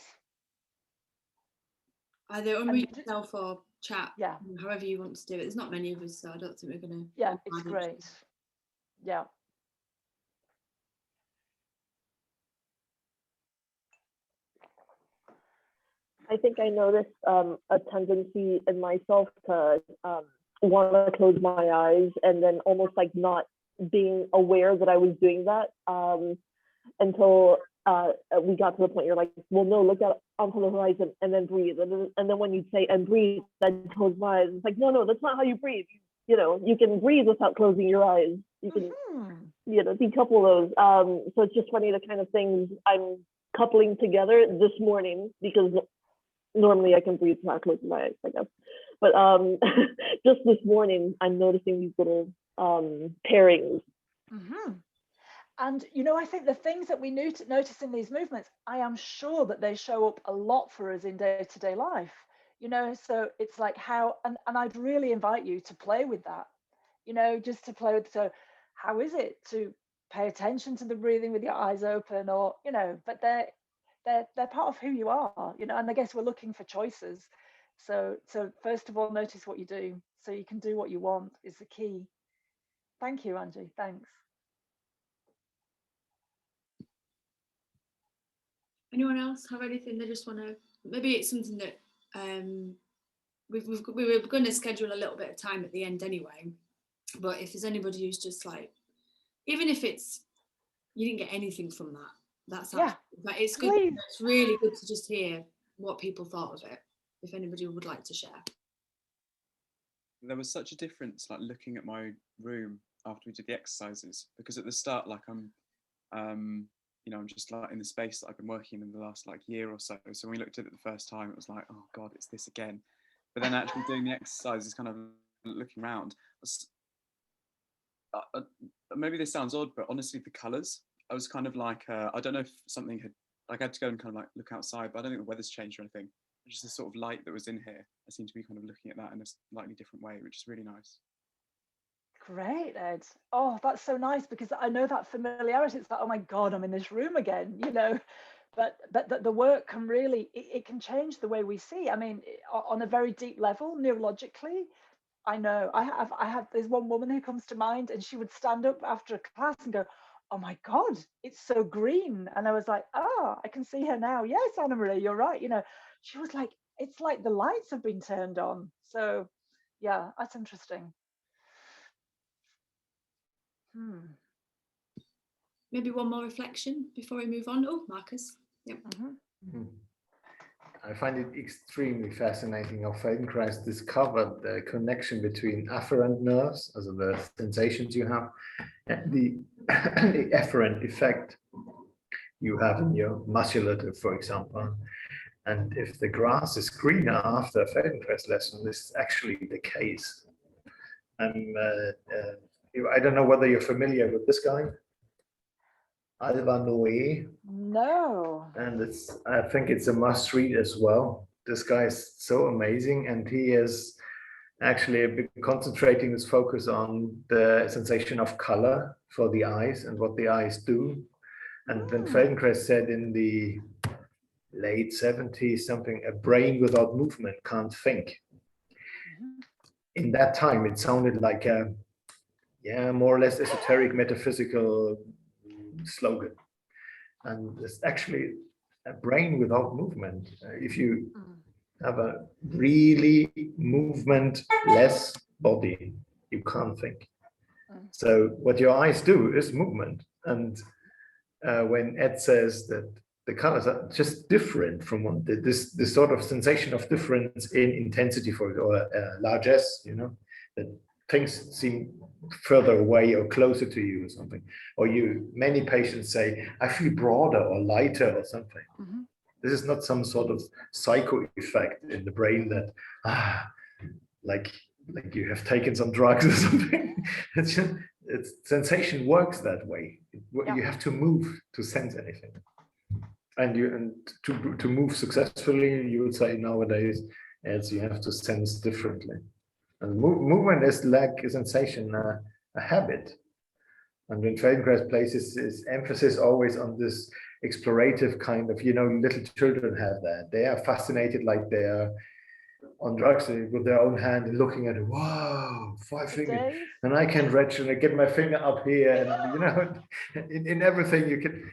Either unmute yourself or chat, yeah, however you want to do it. There's not many of us, so I don't think we're going to. Yeah, it's great. Yeah. I think I noticed a tendency in myself to want to close my eyes and then almost like not being aware that I was doing that. until we got to the point you're like, well, no, look out onto the horizon and then breathe. And then when you say and breathe, then close my eyes. It's like, no, that's not how you breathe. You know, you can breathe without closing your eyes. You can, you know, decouple those. So it's just funny the kind of things I'm coupling together this morning, because normally I can breathe without closing my eyes, I guess. But just this morning, I'm noticing these little pairings. And, you know, I think the things that we notice in these movements, I am sure that they show up a lot for us in day-to-day life, you know, so it's like how, and I'd really invite you to play with that, you know, just to play with, so how is it to pay attention to the breathing with your eyes open, or, you know, but they're part of who you are, you know, and I guess we're looking for choices. So first of all, notice what you do so you can do what you want is the key. Thank you, Angie. Thanks. Anyone else have anything they just want to? Maybe it's something that we were going to schedule a little bit of time at the end anyway. But if there's anybody who's just like, even if it's you didn't get anything from that, that's like, it's good. Please. It's really good to just hear what people thought of it. If anybody would like to share. There was such a difference, like looking at my room after we did the exercises, because at the start, like I'm just like in the space that I've been working in the last like year or so. So when we looked at it the first time, it was like, oh God, it's this again. But then actually doing the exercises, kind of looking around, maybe this sounds odd, but honestly, the colours, I was kind of like, I don't know if something had, like I had to go and kind of like look outside, but I don't think the weather's changed or anything. Just the sort of light that was in here, I seem to be kind of looking at that in a slightly different way, which is really nice. Great, Ed. Oh, that's so nice, because I know that familiarity. It's like, oh my God, I'm in this room again, you know. But the work can really, it can change the way we see. I mean, on a very deep level, neurologically, I know I have, there's one woman who comes to mind, and she would stand up after a class and go, oh my God, it's so green. And I was like, oh, I can see her now. Yes, Anna Marie, you're right. You know, she was like, it's like the lights have been turned on. So yeah, that's interesting. Maybe one more reflection before we move on. Oh, Marcus. Yep. I find it extremely fascinating how Feldenkrais discovered the connection between afferent nerves, also the sensations you have, and the efferent effect you have in your musculature, for example. And if the grass is greener after a Feldenkrais lesson, this is actually the case. I don't know whether you're familiar with this guy, Noé. No. And I think it's a must read as well. This guy is so amazing, and he is actually been concentrating his focus on the sensation of color for the eyes and what the eyes do. And then Feldenkrais said in the late 70s something, a brain without movement can't think. In that time, it sounded like a more or less esoteric metaphysical slogan. And it's actually a brain without movement. If you have a really movement-less body, you can't think. So what your eyes do is movement. And when Ed says that the colors are just different from one, this sort of sensation of difference in intensity or largesse, you know, that things seem further away or closer to you or something, or many patients say, I feel broader or lighter or something. This is not some sort of psycho effect in the brain that like you have taken some drugs or something. It's sensation works that way. You have to move to sense anything, and to move successfully, you would say nowadays, as you have to sense differently. And movement is like a sensation, a habit. And when Feldenkrais places his emphasis always on this explorative kind of, little children have that. They are fascinated, like they are on drugs with their own hand and looking at it. Wow, 5 fingers, and I can reach and I get my finger up here, and in everything you can.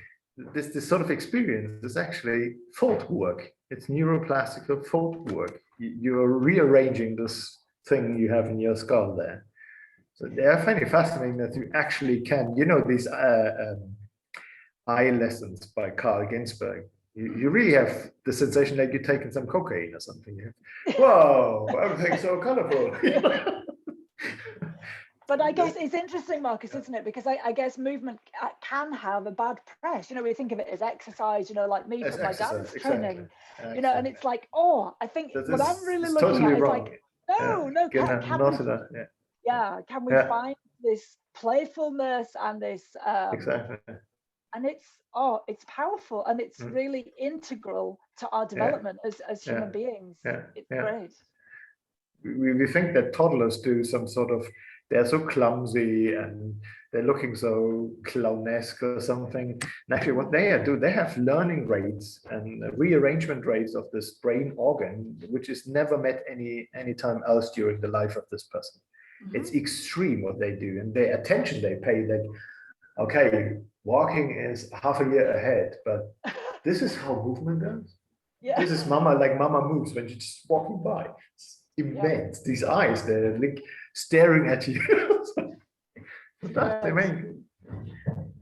This sort of experience is actually thought work. It's neuroplastic thought work. You're rearranging this thing you have in your skull there. So I find it fascinating that you actually can, these eye lessons by Carl Ginsberg, you really have the sensation that you're taking some cocaine or something. Whoa, everything's so colorful. But I guess it's interesting, Marcus, isn't it? Because I guess movement can have a bad press. You know, we think of it as exercise, you know, like me As for my exercise, dance training, exactly. you know, and it's like, oh, I think This what I'm really is looking totally at is wrong. like, no, can Not we, enough. can we Yeah. find this playfulness and this, Exactly. and it's powerful, and it's really integral to our development as human beings. It's great. We think that toddlers do some sort of, they're so clumsy and they're looking so clownesque or something. And actually what they do, they have learning rates and rearrangement rates of this brain organ, which is never met any time else during the life of this person. It's extreme what they do, and the attention they pay, that, okay, walking is half a year ahead, but this is how movement goes. This is mama moves when she's just walking by. It's immense. These eyes, they're like staring at you. That's amazing.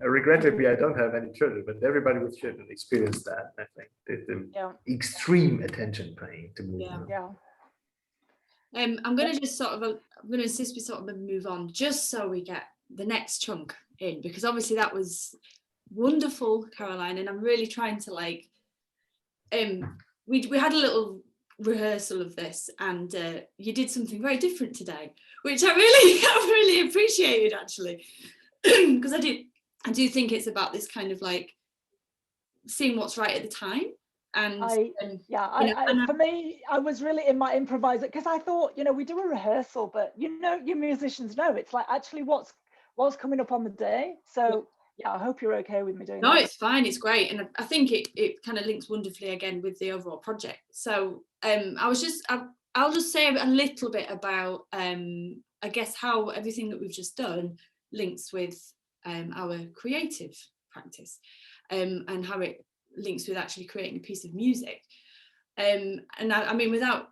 Regrettably, I don't have any children, but everybody with children experienced that. I think the extreme attention paying to movement. I'm going to just I'm going to insist we sort of move on, just so we get the next chunk in, because obviously that was wonderful, Caroline, and I'm really trying to like, we had a little rehearsal of this, and you did something very different today, which I really appreciated, actually, because I do think it's about this kind of like seeing what's right at the time. And for me, I was really in my improviser, because I thought, you know, we do a rehearsal, but you know, you musicians know it's like actually what's coming up on the day. So I hope you're okay with me doing that. No, it's fine, it's great, and I think it kind of links wonderfully again with the overall project. So I'll just say a little bit about I guess how everything that we've just done links with our creative practice, and how it links with actually creating a piece of music. And I mean, without,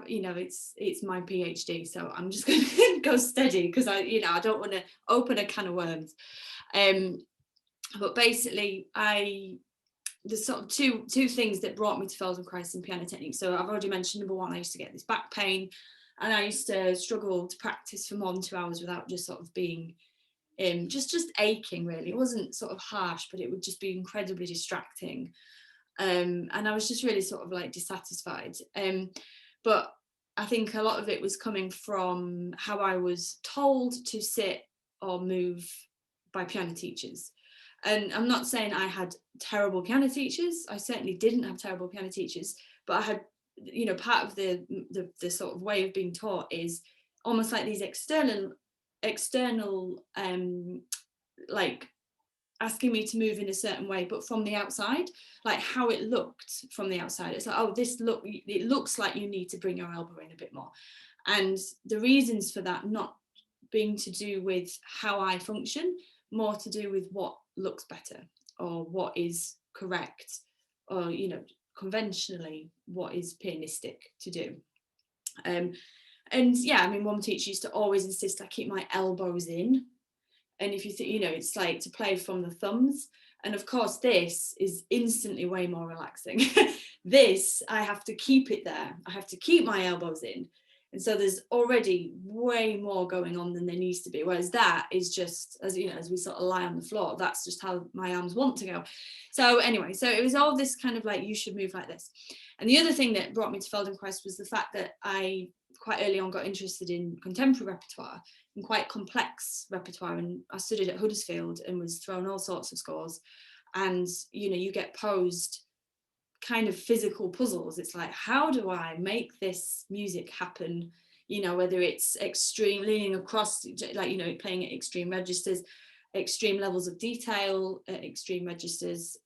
you know, it's my PhD, so I'm just going to go steady, because I don't want to open a can of worms. But basically, there's sort of two things that brought me to Feldenkrais and piano technique. So I've already mentioned, number one, I used to get this back pain, and I used to struggle to practice for more than 2 hours without just sort of being just aching, really. It wasn't sort of harsh, but it would just be incredibly distracting, and I was just really sort of like dissatisfied. But I think a lot of it was coming from how I was told to sit or move by piano teachers. And I'm not saying I had terrible piano teachers. I certainly didn't have terrible piano teachers, but I had, you know, part of the sort of way of being taught is almost like these external like asking me to move in a certain way, but from the outside, like how it looked from the outside. It's like, oh, it looks like you need to bring your elbow in a bit more. And the reasons for that not being to do with how I function, more to do with what looks better, or what is correct, or, you know, conventionally what is pianistic to do. And yeah, I mean, one teacher used to always insist I keep my elbows in, and if you think, you know, it's like to play from the thumbs, and of course this is instantly way more relaxing. This, I have to keep it there, I have to keep my elbows in, and so there's already way more going on than there needs to be, whereas that is just, as you know, as we sort of lie on the floor, that's just how my arms want to go. So anyway, so it was all this kind of like, you should move like this. And the other thing that brought me to Feldenkrais was the fact that I quite early on got interested in contemporary repertoire and quite complex repertoire, and I studied at Huddersfield and was thrown all sorts of scores, and you know, you get posed kind of physical puzzles. It's like, how do I make this music happen, you know, whether it's extreme, leaning across, like, you know, playing at extreme registers, extreme levels of detail, extreme registers,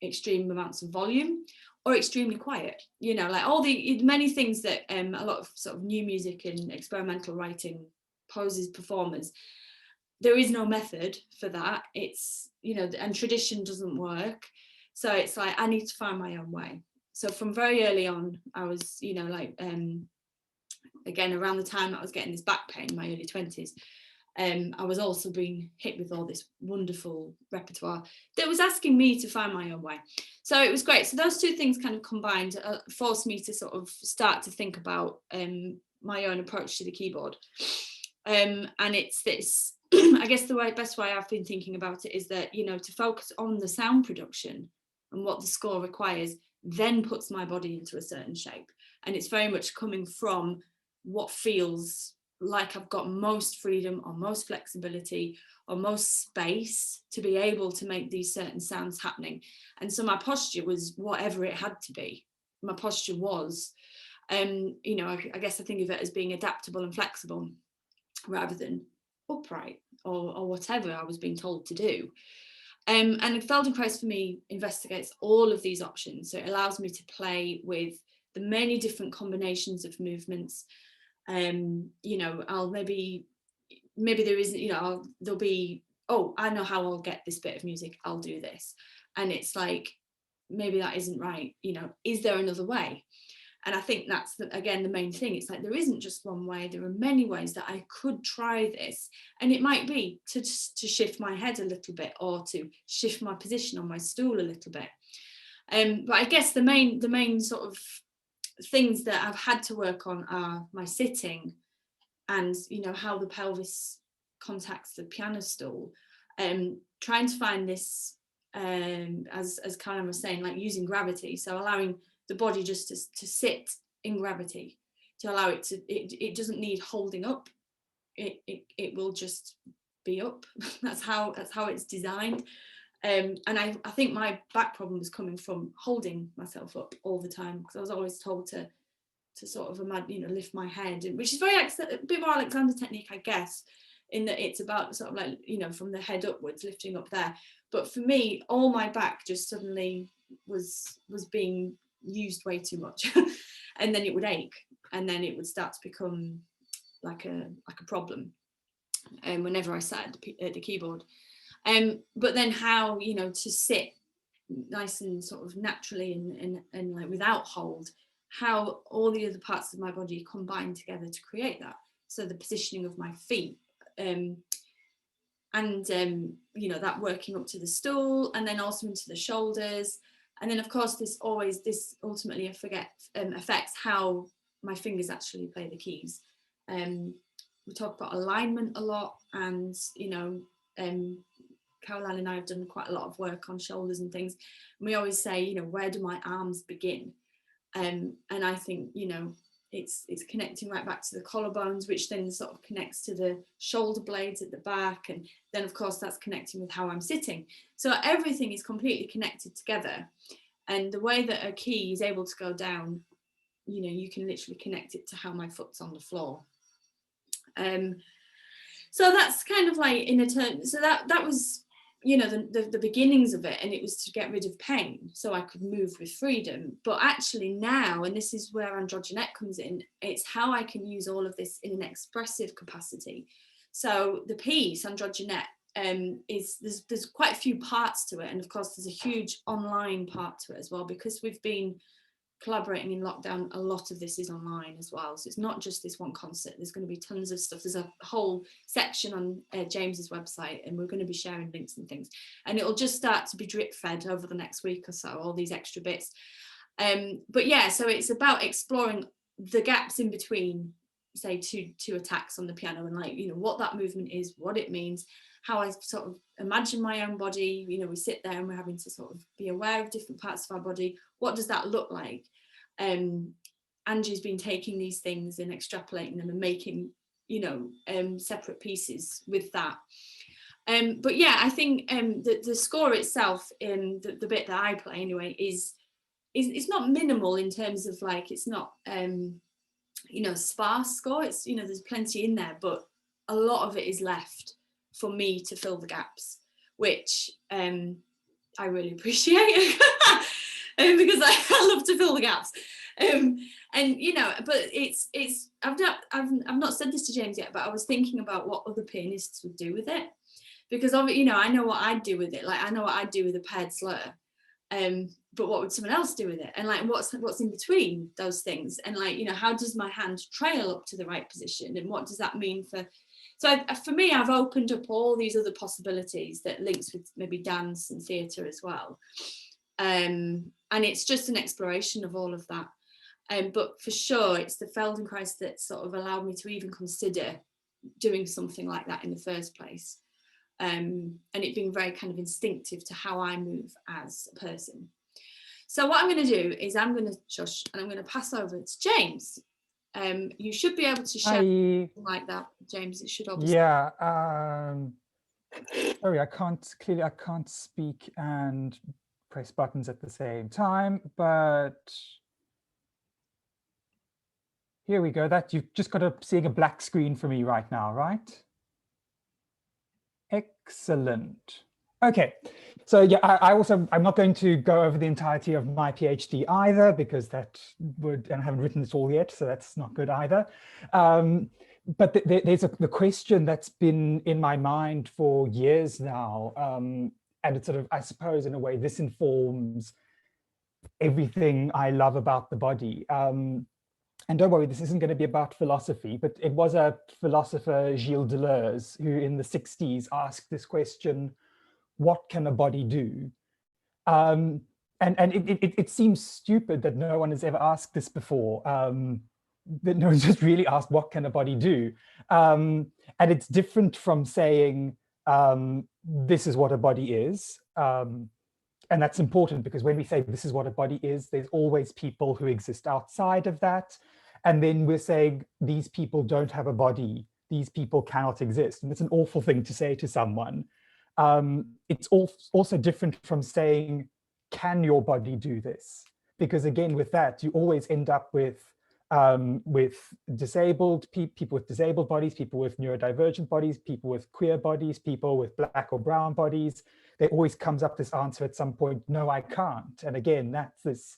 extreme amounts of volume, or extremely quiet, you know, like all the many things that a lot of sort of new music and experimental writing poses performers. There is no method for that. It's, you know, and tradition doesn't work. So it's like, I need to find my own way. So from very early on, I was, you know, like, again, around the time I was getting this back pain in my early 20s, I was also being hit with all this wonderful repertoire that was asking me to find my own way. So it was great. So those two things kind of combined forced me to sort of start to think about my own approach to the keyboard. And it's this, I guess the best way I've been thinking about it is that, you know, to focus on the sound production and what the score requires, then puts my body into a certain shape. And it's very much coming from what feels like I've got most freedom or most flexibility or most space to be able to make these certain sounds happening. And so my posture was whatever it had to be. My posture was, you know, I guess I think of it as being adaptable and flexible rather than upright or whatever I was being told to do. And Feldenkrais for me investigates all of these options. So it allows me to play with the many different combinations of movements. You know, I'll maybe there is, you know, there'll be, oh, I know how I'll get this bit of music, I'll do this. And it's like, maybe that isn't right, you know, is there another way? And I think that's, again, the main thing. It's like, there isn't just one way. There are many ways that I could try this. And it might be to shift my head a little bit or to shift my position on my stool a little bit. But I guess the main sort of things that I've had to work on are my sitting and, you know, how the pelvis contacts the piano stool. Trying to find this, as Karen was saying, like using gravity. So allowing the body just to sit in gravity, to allow it to, it doesn't need holding up. It will just be up. That's how it's designed. And I think my back problem was coming from holding myself up all the time, because I was always told to sort of imagine, you know, lift my head, which is a bit more Alexander technique, I guess, in that it's about sort of like, you know, from the head upwards, lifting up there. But for me, all my back just suddenly was being used way too much, and then it would ache, and then it would start to become like a problem whenever I sat at the keyboard. But then how, you know, to sit nice and sort of naturally and like without hold, how all the other parts of my body combine together to create that. So the positioning of my feet, and you know, that working up to the stool and then also into the shoulders. And then of course this ultimately affects how my fingers actually play the keys. We talk about alignment a lot, and you know, Caroline and I have done quite a lot of work on shoulders and things. And we always say, you know, where do my arms begin? And I think, you know, it's connecting right back to the collarbones, which then sort of connects to the shoulder blades at the back, and then of course that's connecting with how I'm sitting. So everything is completely connected together, and the way that a key is able to go down, you know, you can literally connect it to how my foot's on the floor. So that's kind of like in a turn. So that was, you know, the beginnings of it, and it was to get rid of pain so I could move with freedom. But actually now, and this is where Androgynette comes in, it's how I can use all of this in an expressive capacity. So the piece Androgynette is, there's quite a few parts to it, and of course there's a huge online part to it as well, because we've been collaborating in lockdown. A lot of this is online as well, so it's not just this one concert. There's going to be tons of stuff. There's a whole section on James's website, and we're going to be sharing links and things, and it'll just start to be drip fed over the next week or so, all these extra bits. But yeah, so it's about exploring the gaps in between, say, two attacks on the piano, and like, you know, what that movement is, what it means, how I sort of imagine my own body. You know, we sit there and we're having to sort of be aware of different parts of our body. What does that look like? Angie's been taking these things and extrapolating them and making, you know, separate pieces with that. But yeah, I think the score itself, the bit that I play anyway, is it's not minimal in terms of like, it's not you know, sparse score. It's, you know, there's plenty in there, but a lot of it is left for me to fill the gaps, which I really appreciate because I love to fill the gaps. And you know, but it's I've not said this to James yet, but I was thinking about what other pianists would do with it, because of it, you know, I know what I'd do with it. Like, I know what I'd do with a paired slur, but what would someone else do with it? And like, what's in between those things? And like, you know, how does my hand trail up to the right position? And what does that mean for, so for me, I've opened up all these other possibilities that links with maybe dance and theatre as well. And it's just an exploration of all of that. But for sure, it's the Feldenkrais that sort of allowed me to even consider doing something like that in the first place. And it being very kind of instinctive to how I move as a person. So what I'm going to do is I'm going to shush and I'm going to pass over to James. You should be able to share like that, James. It should obviously. Yeah. Sorry, I can't speak and press buttons at the same time, but here we go. That you've just got seeing a black screen for me right now, right? Excellent. Okay, so yeah, I'm not going to go over the entirety of my PhD either, because that would, and I haven't written it all yet, so that's not good either. But there's the question that's been in my mind for years now, and it's sort of, I suppose, in a way, this informs everything I love about the body. And don't worry, this isn't going to be about philosophy, but it was a philosopher, Gilles Deleuze, who in the 60s asked this question, what can a body do? And it seems stupid that no one has ever asked this before, that no one's just really asked, what can a body do? And it's different from saying, this is what a body is. And that's important because when we say this is what a body is, there's always people who exist outside of that. And then we're saying these people don't have a body, these people cannot exist. And it's an awful thing to say to someone. It's also different from saying, can your body do this? Because again, with that, you always end up with disabled people with disabled bodies, people with neurodivergent bodies, people with queer bodies, people with black or brown bodies. There always comes up this answer at some point, no, I can't. And again, that's this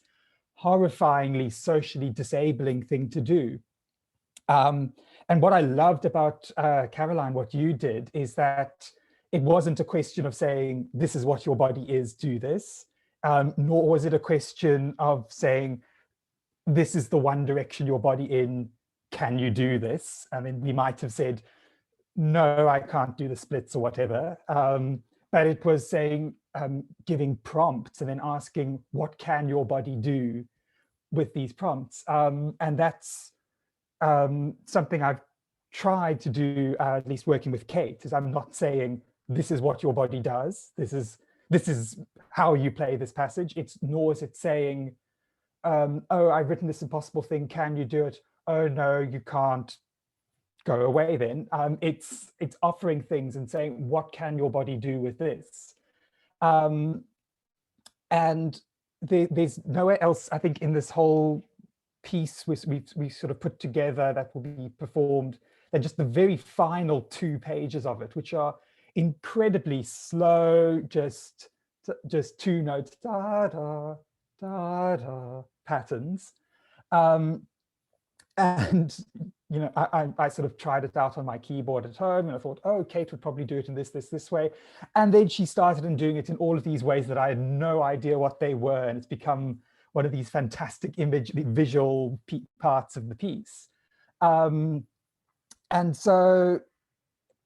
horrifyingly socially disabling thing to do. And what I loved about Caroline, what you did, is that it wasn't a question of saying, this is what your body is, do this, nor was it a question of saying, this is the one direction your body in, can you do this? I mean, we might have said, no, I can't do the splits or whatever. But it was saying, giving prompts and then asking, what can your body do with these prompts? And that's something I've tried to do, at least working with Kate, is I'm not saying, this is what your body does. This is how you play this passage. Nor is it saying, oh, I've written this impossible thing, can you do it? Oh no, you can't, go away then. It's offering things and saying, what can your body do with this? And there's nowhere else, I think, in this whole piece we sort of put together that will be performed than just the very final 2 pages of it, which are incredibly slow, just 2 notes, da da da da patterns. And you know, I sort of tried it out on my keyboard at home, and I thought, oh, Kate would probably do it in this way. And then she started doing it in all of these ways that I had no idea what they were, and it's become one of these fantastic visual parts of the piece. And so,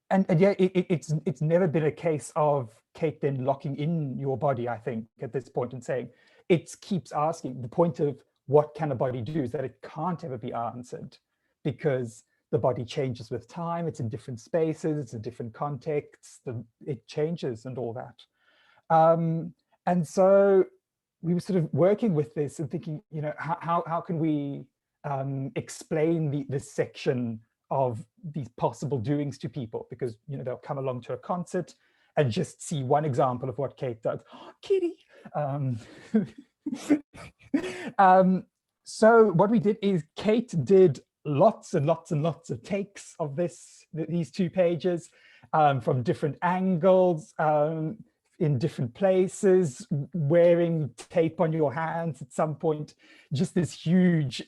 and yeah, it's never been a case of Kate then locking in your body, I think, at this point, and saying, it keeps asking. The point of what can a body do is that it can't ever be answered, because the body changes with time, it's in different spaces, it's in different contexts, it changes and all that. And so we were sort of working with this and thinking, you know, how can we explain this section of these possible doings to people? Because, you know, they'll come along to a concert and just see one example of what Kate does. Oh, kitty. So what we did is Kate did lots and lots and lots of takes of these 2 pages from different angles, in different places, wearing tape on your hands at some point, just this huge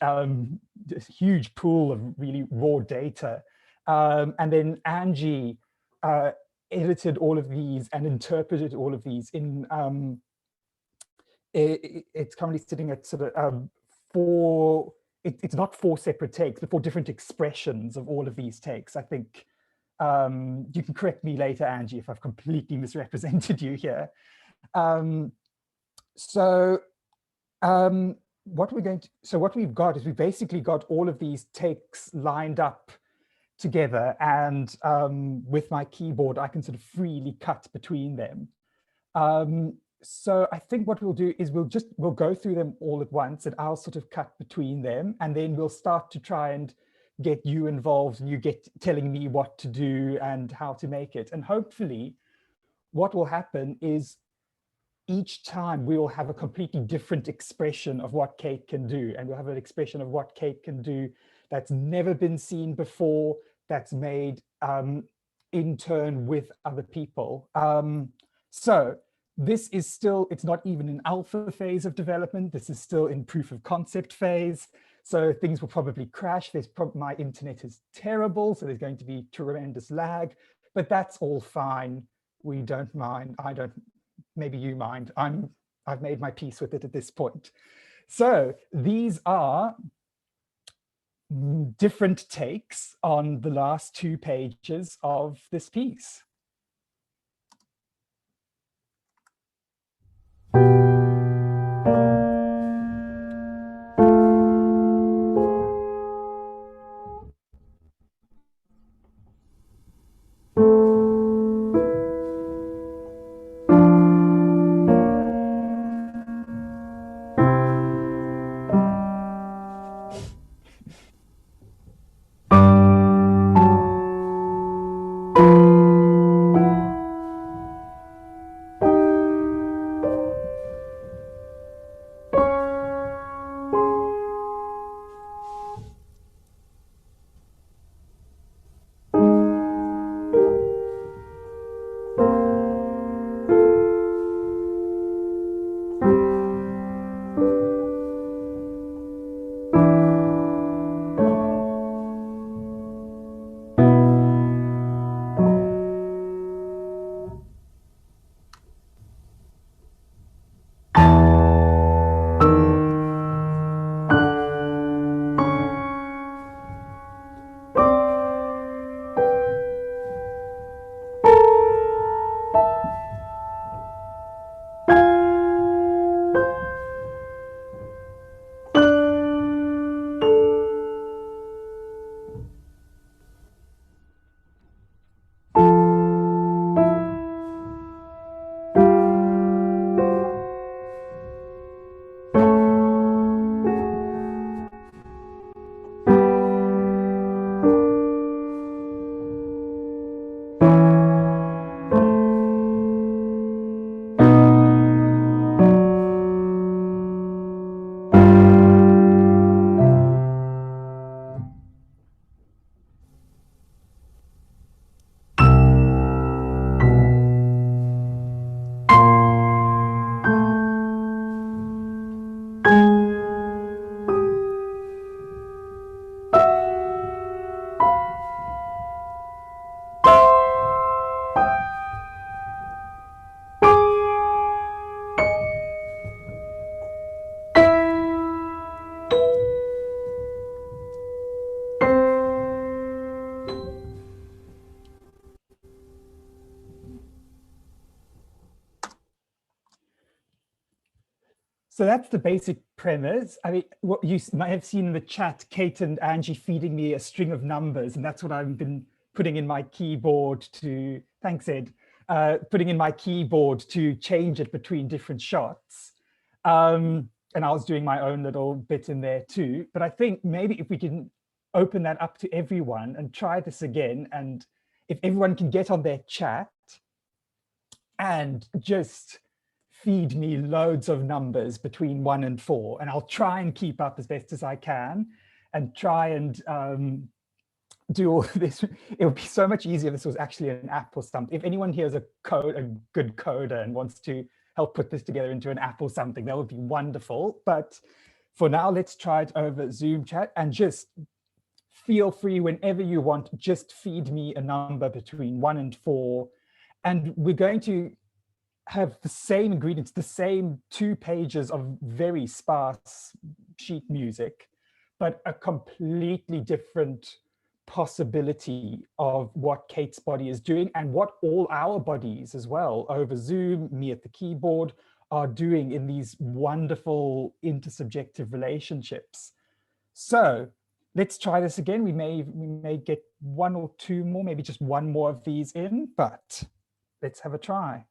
pool of really raw data. And then Angie edited all of these and interpreted all of these in it's currently sitting at sort of four, it's not 4 separate takes, but 4 different expressions of all of these takes. I think you can correct me later, Angie, if I've completely misrepresented you here. What we've got is we basically got all of these takes lined up together, and with my keyboard, I can sort of freely cut between them. So I think what we'll do is we'll go through them all at once, and I'll sort of cut between them, and then we'll start to try and get you involved, and you get telling me what to do and how to make it. And hopefully what will happen is each time we will have a completely different expression of what Kate can do, and we'll have an expression of what Kate can do that's never been seen before, that's made in turn with other people. So this is still, it's not even in alpha phase of development. This is still in proof of concept phase. So things will probably crash. My internet is terrible, so there's going to be tremendous lag, but that's all fine. We don't mind. I don't, maybe you mind. I've made my peace with it at this point. So these are different takes on the last 2 pages of this piece. So that's the basic premise. I mean, what you might have seen in the chat, Kate and Angie feeding me a string of numbers, and that's what I've been putting in my keyboard to, thanks Ed, putting in my keyboard to change it between different shots. And I was doing my own little bit in there too. But I think maybe if we can open that up to everyone and try this again, and if everyone can get on their chat and just feed me loads of numbers between 1 and 4, and I'll try and keep up as best as I can and try and do all this. It would be so much easier if this was actually an app or something. If anyone here is a good coder and wants to help put this together into an app or something, that would be wonderful. But for now, let's try it over Zoom chat, and just feel free whenever you want, just feed me a number between 1 and 4. And we're going to have the same ingredients, the same 2 pages of very sparse sheet music, but a completely different possibility of what Kate's body is doing and what all our bodies as well over Zoom, me at the keyboard, are doing in these wonderful intersubjective relationships. So let's try this again. We may get 1 or 2 more, maybe just 1 more of these in, but let's have a try.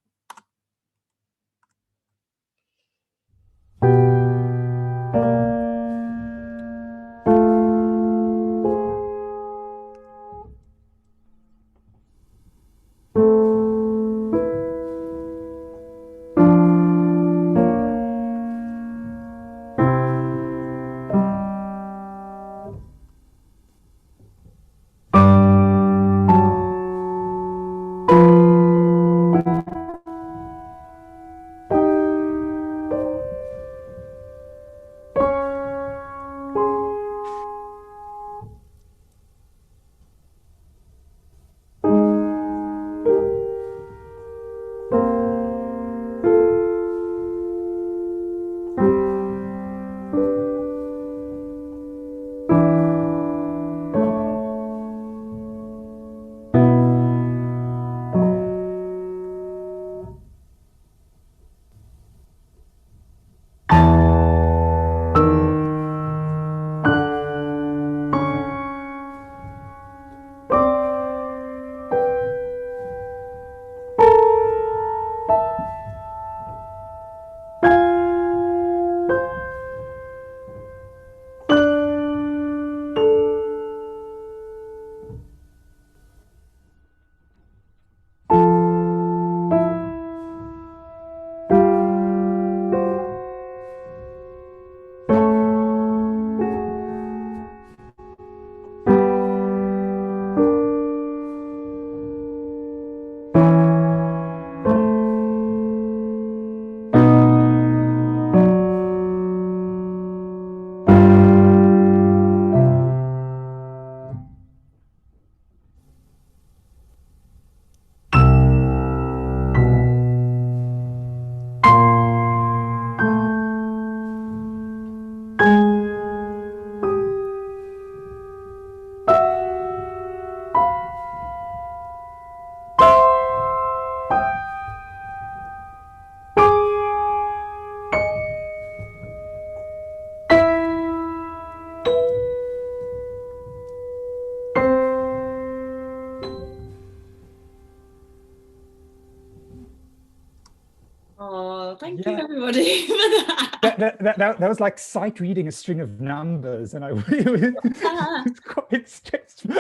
Oh, thank you everybody for that. That was like sight reading a string of numbers, and I it's quite stressful.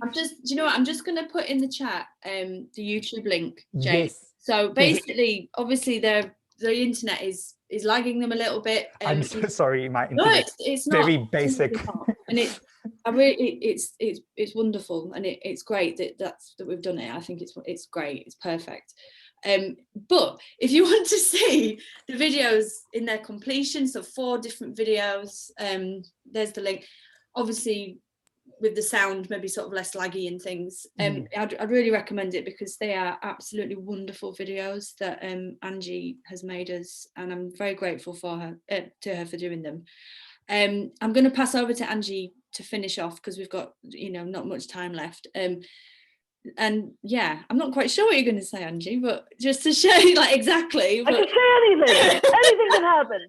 I'm just, do you know what? I'm just going to put in the chat the YouTube link, Jane. Yes. So basically, obviously, the internet is lagging them a little bit. I'm so sorry, my no, internet. it's not very basic, and it's wonderful, and it's great that we've done it. I think it's great. It's perfect. But if you want to see the videos in their completion, so 4 different videos, there's the link. Obviously, with the sound maybe sort of less laggy and things, I'd really recommend it, because they are absolutely wonderful videos that Angie has made us, and I'm very grateful for her to her for doing them. I'm going to pass over to Angie to finish off, because we've got not much time left. And yeah, I'm not quite sure what you're going to say, Angie, but just to show you exactly. I can say anything. Anything can happen.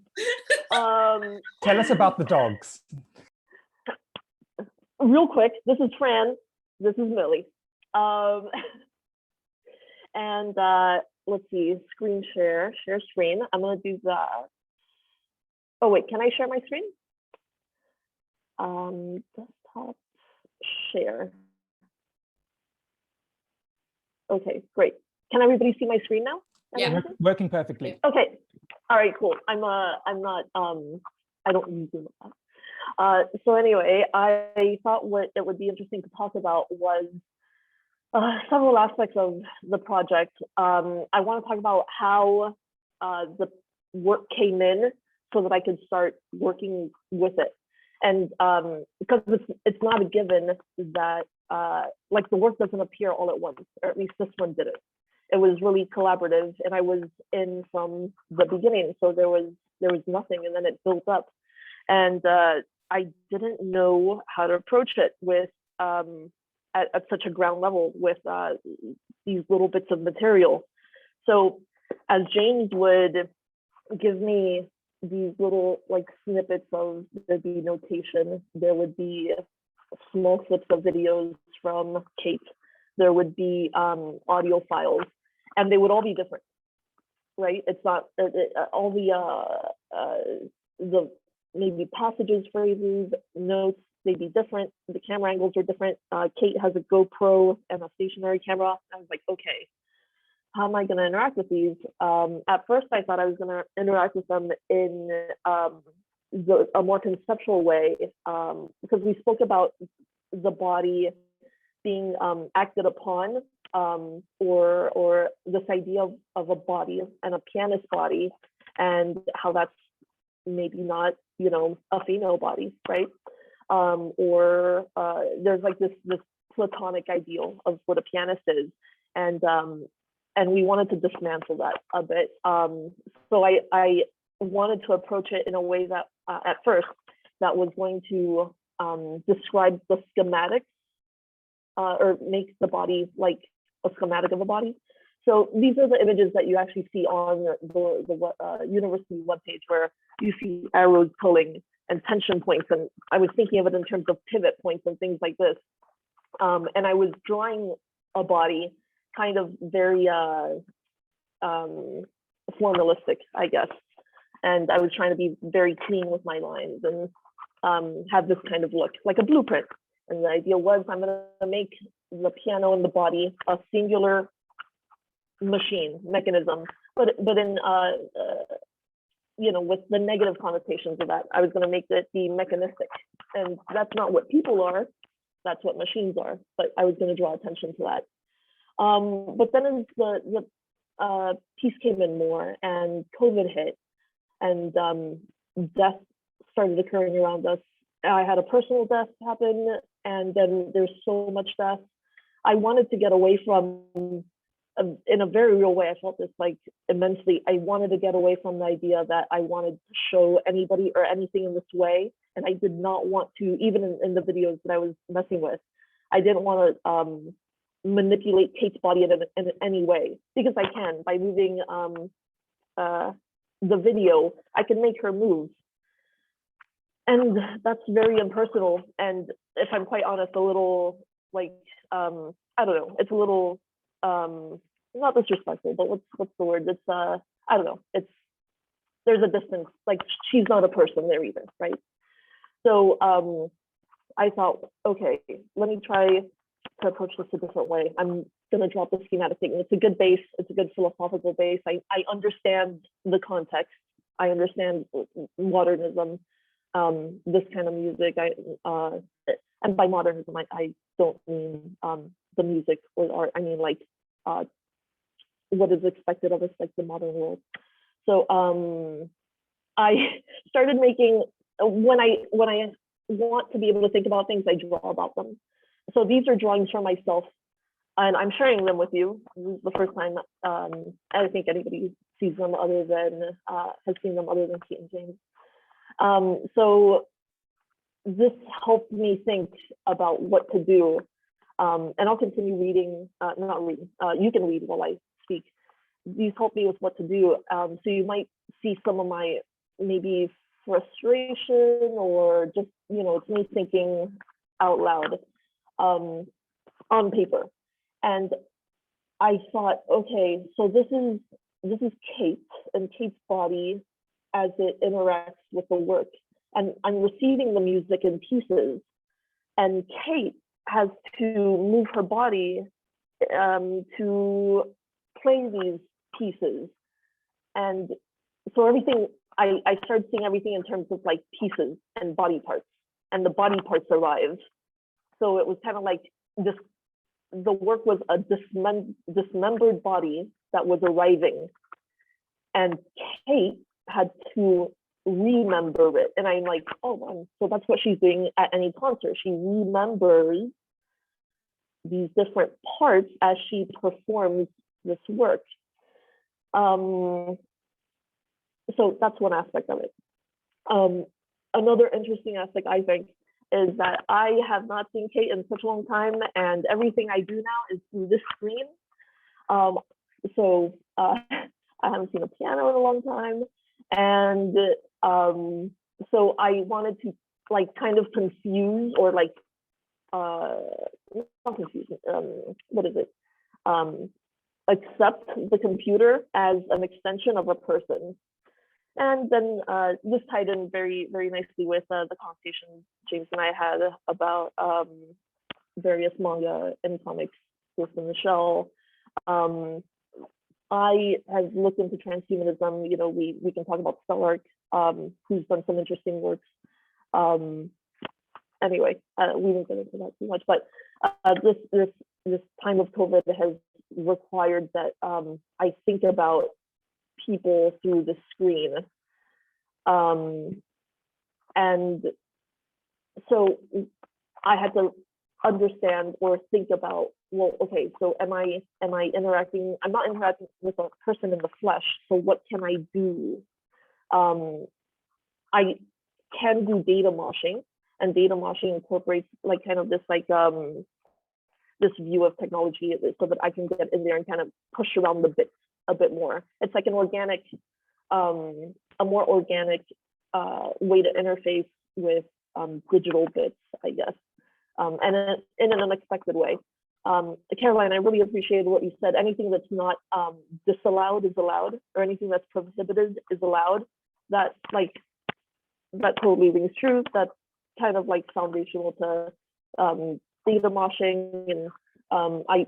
Tell us about the dogs. Real quick, this is Fran. This is Millie. And let's see, screen share screen. I'm going to do that. Oh, wait, can I share my screen? Desktop share. Okay, great. Can everybody see my screen now? Yeah, working perfectly. Okay. All right, cool. I'm not I don't use Zoom. So anyway, I thought what it would be interesting to talk about was several aspects of the project. I want to talk about how the work came in so that I could start working with it. And because it's not a given that like the work doesn't appear all at once, or at least this one didn't. it was really collaborative, and I was in from the beginning. So there was nothing, and then it built up, and I didn't know how to approach it with at such a ground level with these little bits of material. So as James would give me these little like snippets of, there'd be notation, there would be small clips of videos from Kate, there would be audio files, and they would all be different, right? It's not all the maybe passages, phrases, notes, they'd be different. The camera angles are different. Kate has a GoPro and a stationary camera. I was like, okay, how am I going to interact with these? At first, I thought I was going to interact with them in a more conceptual way, because we spoke about the body being acted upon, or this idea of a body and a pianist body, and how that's maybe not, you know, a female body, right? Or there's like this platonic ideal of what a pianist is, and we wanted to dismantle that a bit. So I wanted to approach it in a way that at first that was going to describe the schematics, or make the body like a schematic of a body. So these are the images that you actually see on the university webpage, where you see arrows pulling and tension points. And I was thinking of it in terms of pivot points and things like this. And I was drawing a body kind of very formalistic, I guess. And I was trying to be very clean with my lines and have this kind of look, like a blueprint. And the idea was, I'm going to make the piano and the body a singular mechanism, but in you know, with the negative connotations of that. I was going to make it be mechanistic, and that's not what people are, that's what machines are, but I was going to draw attention to that. But then as the piece came in more and COVID hit, and death started occurring around us, I had a personal death happen, and then there's so much death. I wanted to get away from, in a very real way, I felt this like immensely. I wanted to get away from the idea that I wanted to show anybody or anything in this way. And I did not want to, even in the videos that I was messing with, I didn't want to manipulate Kate's body in any way, because I can, by moving the video, I can make her move. And that's very impersonal. And if I'm quite honest, a little like, I don't know, it's a little, not disrespectful, but what's the word? It's I don't know. There's a distance. Like, she's not a person there either, right? So I thought, okay, let me try to approach this a different way. I'm gonna drop the schematic thing. It's a good base. It's a good philosophical base. I understand the context. I understand modernism, this kind of music. And by modernism, I don't mean the music or art. I mean like what is expected of us, like the modern world. So I started making, when I want to be able to think about things, I draw about them. So these are drawings for myself, and I'm sharing them with you. This is the first time I think anybody sees them other than has seen them other than Kate and James. So this helped me think about what to do. And I'll continue reading, not reading, you can read while I speak. These help me with what to do. So you might see some of my maybe frustration, or just, you know, it's me thinking out loud on paper. And I thought, okay, so this is Kate and Kate's body as it interacts with the work. And I'm receiving the music in pieces, and Kate has to move her body to play these pieces. And so everything, I started seeing everything in terms of like pieces and body parts, and the body parts arrived. So it was kind of like this, the work was a dismembered body that was arriving, and Kate had to remember it. And I'm like, oh man, so that's what she's doing at any concert. She remembers these different parts as she performs this work. So that's one aspect of it. Another interesting aspect, I think, is that I have not seen Kate in such a long time, and everything I do now is through this screen. So I haven't seen a piano in a long time, and so I wanted to like kind of confuse, or like not confuse, what is it? Accept the computer as an extension of a person. And then this tied in very, very nicely with the conversation James and I had about various manga and comics within the shell. I have looked into transhumanism. You know, we can talk about Stellark, who's done some interesting works. Anyway, we won't get into that too much, but this time of COVID has required that I think about people through the screen. And so I had to understand or think about, well, okay, so am I interacting? I'm not interacting with a person in the flesh, so what can I do? I can do data moshing, and data moshing incorporates like kind of this like this view of technology so that I can get in there and kind of push around the bits a bit more. It's like an organic, a more organic way to interface with digital bits, I guess, and in an unexpected way. Caroline, I really appreciated what you said. Anything that's not disallowed is allowed, or anything that's prohibited is allowed. That totally rings true. That's kind of like foundational to data moshing, and I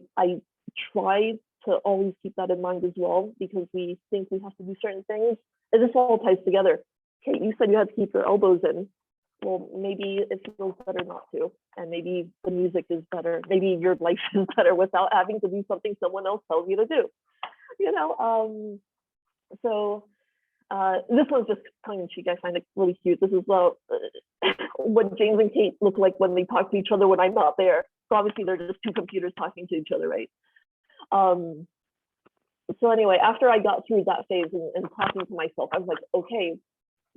try to always keep that in mind as well, because we think we have to do certain things. And this all ties together. Kate, you said you had to keep your elbows in. Well, maybe it feels better not to, and maybe the music is better. Maybe your life is better without having to do something someone else tells you to do. You know, so this one's just tongue in cheek. I find it really cute. This is what James and Kate look like when they talk to each other when I'm not there. So obviously they're just two computers talking to each other, right? So anyway, after I got through that phase and talking to myself, I was like, okay,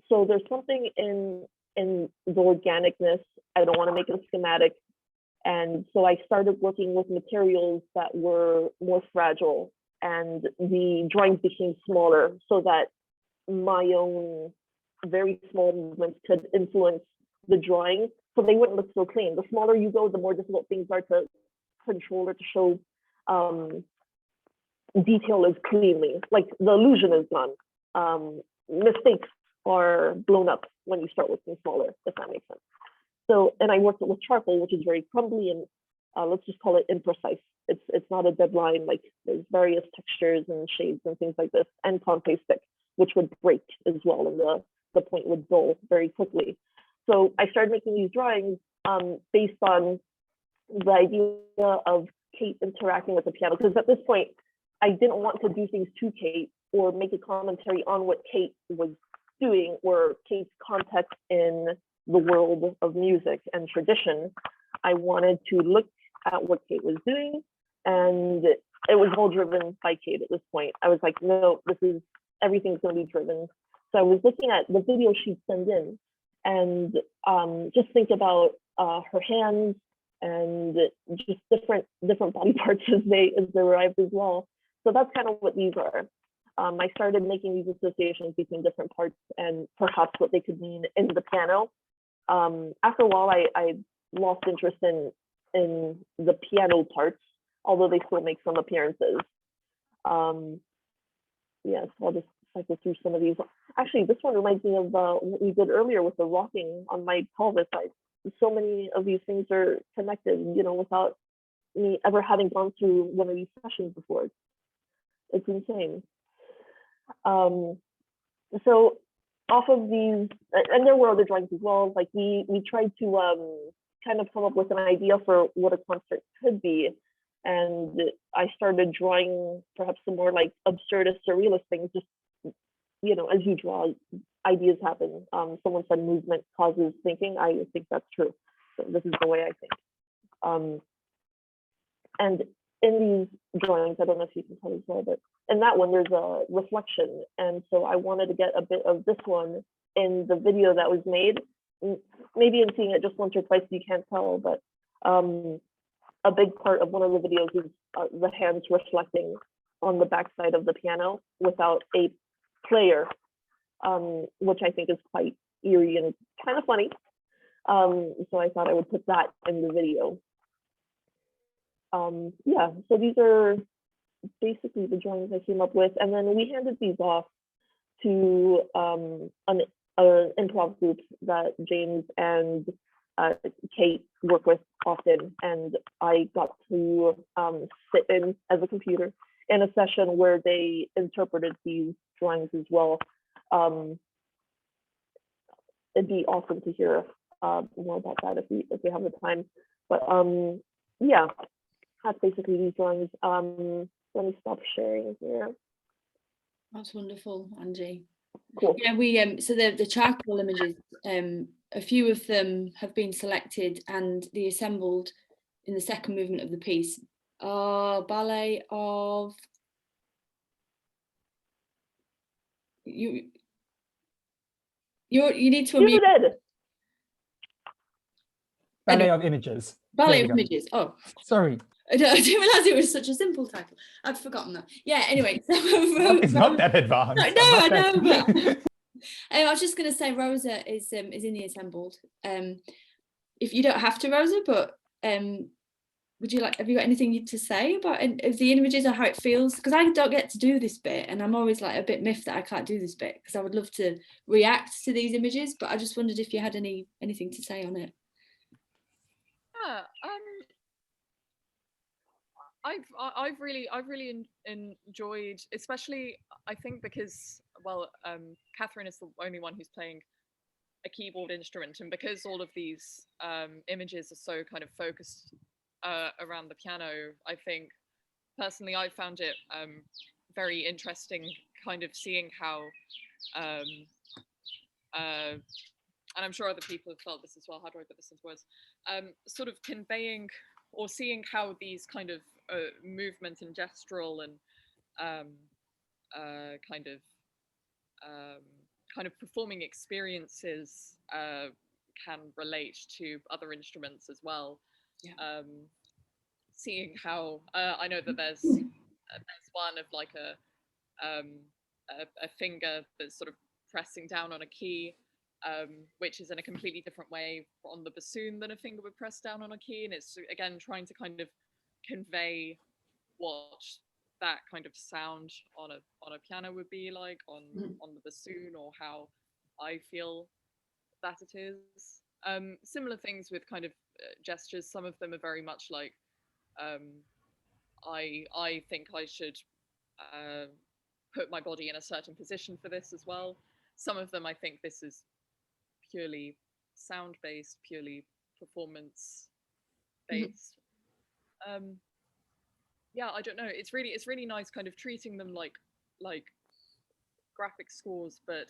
so there's something in the organicness. I don't want to make it a schematic. And so I started working with materials that were more fragile, and the drawings became smaller so that my own very small movements could influence the drawing, so they wouldn't look so clean. The smaller you go, the more difficult things are to control or to show detail is cleanly. Like the illusion is gone. Mistakes are blown up when you start working smaller, if that makes sense. So, and I worked with charcoal, which is very crumbly and let's just call it imprecise. It's not a dead line. Like there's various textures and shades and things like this, and Conte stick, which would break as well, and the point would dull very quickly. So I started making these drawings based on the idea of Kate interacting with the piano, because at this point, I didn't want to do things to Kate or make a commentary on what Kate was doing or Kate's context in the world of music and tradition. I wanted to look at what Kate was doing, and it was all driven by Kate at this point. I was like, no, everything's going to be driven. So I was looking at the video she'd send in, and just think about her hands and just different body parts as they arrived as well. So that's kind of what these are. I started making these associations between different parts and perhaps what they could mean in the piano. After a while, I lost interest in the piano parts, although they still make some appearances. Yes, I'll just cycle through some of these. Actually, this one reminds me of what we did earlier with the rocking on my pelvis. So many of these things are connected, you know, without me ever having gone through one of these sessions before. It's insane. So off of these, and there were other drawings as well, like we tried to kind of come up with an idea for what a concert could be. And I started drawing perhaps some more like absurdist, surrealist things, just, you know, as you draw, ideas happen. Someone said movement causes thinking. I think that's true. So this is the way I think. And in drawings. I don't know if you can tell as well, but in that one there's a reflection, and so I wanted to get a bit of this one in the video that was made. Maybe in seeing it just once or twice you can't tell, but a big part of one of the videos is the hands reflecting on the backside of the piano without a player, which I think is quite eerie and kind of funny. So I thought I would put that in the video. Yeah, so these are basically the drawings I came up with, and then we handed these off to an improv group that James and Kate work with often, and I got to sit in as a computer in a session where they interpreted these drawings as well. It'd be awesome to hear more about that if we have the time. But yeah, that's basically these drawings. Let me stop sharing here. That's wonderful, Angie. Cool. Yeah, we so the charcoal images, a few of them have been selected and they assembled in the second movement of the piece. Ballet of you need to unmute. Ballet of Images. Ballet of Images. Oh, sorry. I didn't realize it was such a simple title. I'd forgotten that. Yeah, anyway. So it's not that advanced. No, I know. But, I was just going to say Rosa is in the assembled. If you don't have to, Rosa, but would you like? Have you got anything to say about the images or how it feels? Because I don't get to do this bit, and I'm always like a bit miffed that I can't do this bit because I would love to react to these images. But I just wondered if you had anything to say on it. Yeah, I've really enjoyed, especially I think because Catherine is the only one who's playing a keyboard instrument, and because all of these images are so kind of focused around the piano, I think personally I found it very interesting, kind of seeing how and I'm sure other people have felt this as well. How do I put this into words? Sort of conveying or seeing how these kind of movement and gestural and kind of performing experiences can relate to other instruments as well. Yeah. Seeing how I know that there's one of like a finger that's sort of pressing down on a key, which is in a completely different way on the bassoon than a finger would press down on a key, and it's again trying to kind of convey what that kind of sound on a piano would be like on the bassoon, or how I feel that it is. Similar things with kind of gestures. Some of them are very much like I think I should put my body in a certain position for this as well. Some of them I think this is purely sound based, purely performance based. Yeah, I don't know. It's really nice kind of treating them like graphic scores, but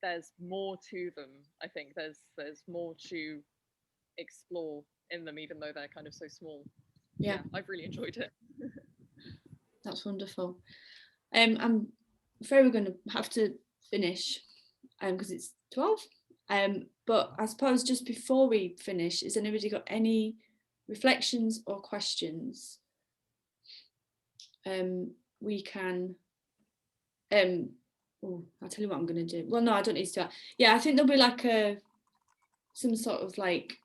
there's more to them. I think there's more to explore in them, even though they're kind of so small. Yeah, I've really enjoyed it. That's wonderful. I'm afraid we're going to have to finish because it's 12. But I suppose just before we finish, has anybody got any reflections or questions? We can I'll tell you what I'm going to do. Well, no, I don't need to do that. Yeah, I think there'll be like some sort of like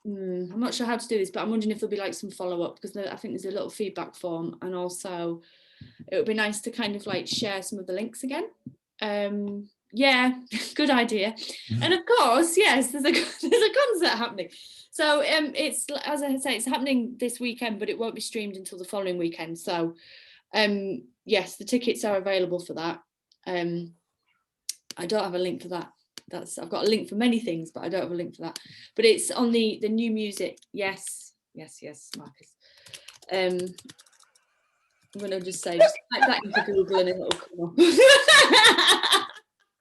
I'm not sure how to do this, but I'm wondering if there'll be like some follow-up, because I think there's a little feedback form, and also it would be nice to kind of like share some of the links again. Yeah, good idea. And of course, yes, there's a concert happening. So it's, as I say, it's happening this weekend, but it won't be streamed until the following weekend. So yes, the tickets are available for that. I don't have a link for that. I've got a link for many things, but I don't have a link for that. But it's on the new music. Yes, Marcus. I'm gonna just say, just type that into Google and it'll come up.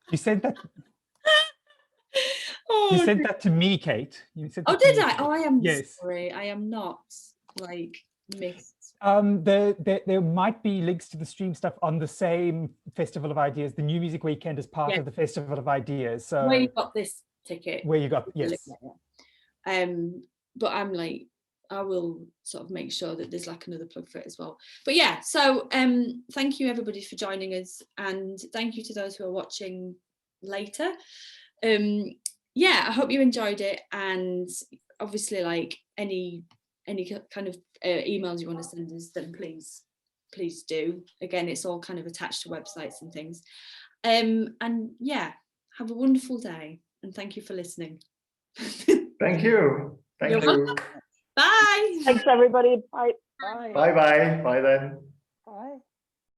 You said that. You said that to me, Kate. You said did I? Oh, I am yes. sorry. I am not like missed. There might be links to the stream stuff on the same Festival of Ideas. The New Music Weekend is part Yeah. of the Festival of Ideas. So Where you got this ticket. where you got, yes. But I'm like, I will sort of make sure that there's like another plug for it as well. But yeah, so thank you everybody for joining us, and thank you to those who are watching later. Yeah, I hope you enjoyed it, and obviously like any kind of emails you want to send us, then please do. Again, it's all kind of attached to websites and things. And yeah, have a wonderful day, and thank you for listening. Thank you. Thank you. Bye. Thanks, everybody. Bye. Bye. Bye bye. Bye then. Bye.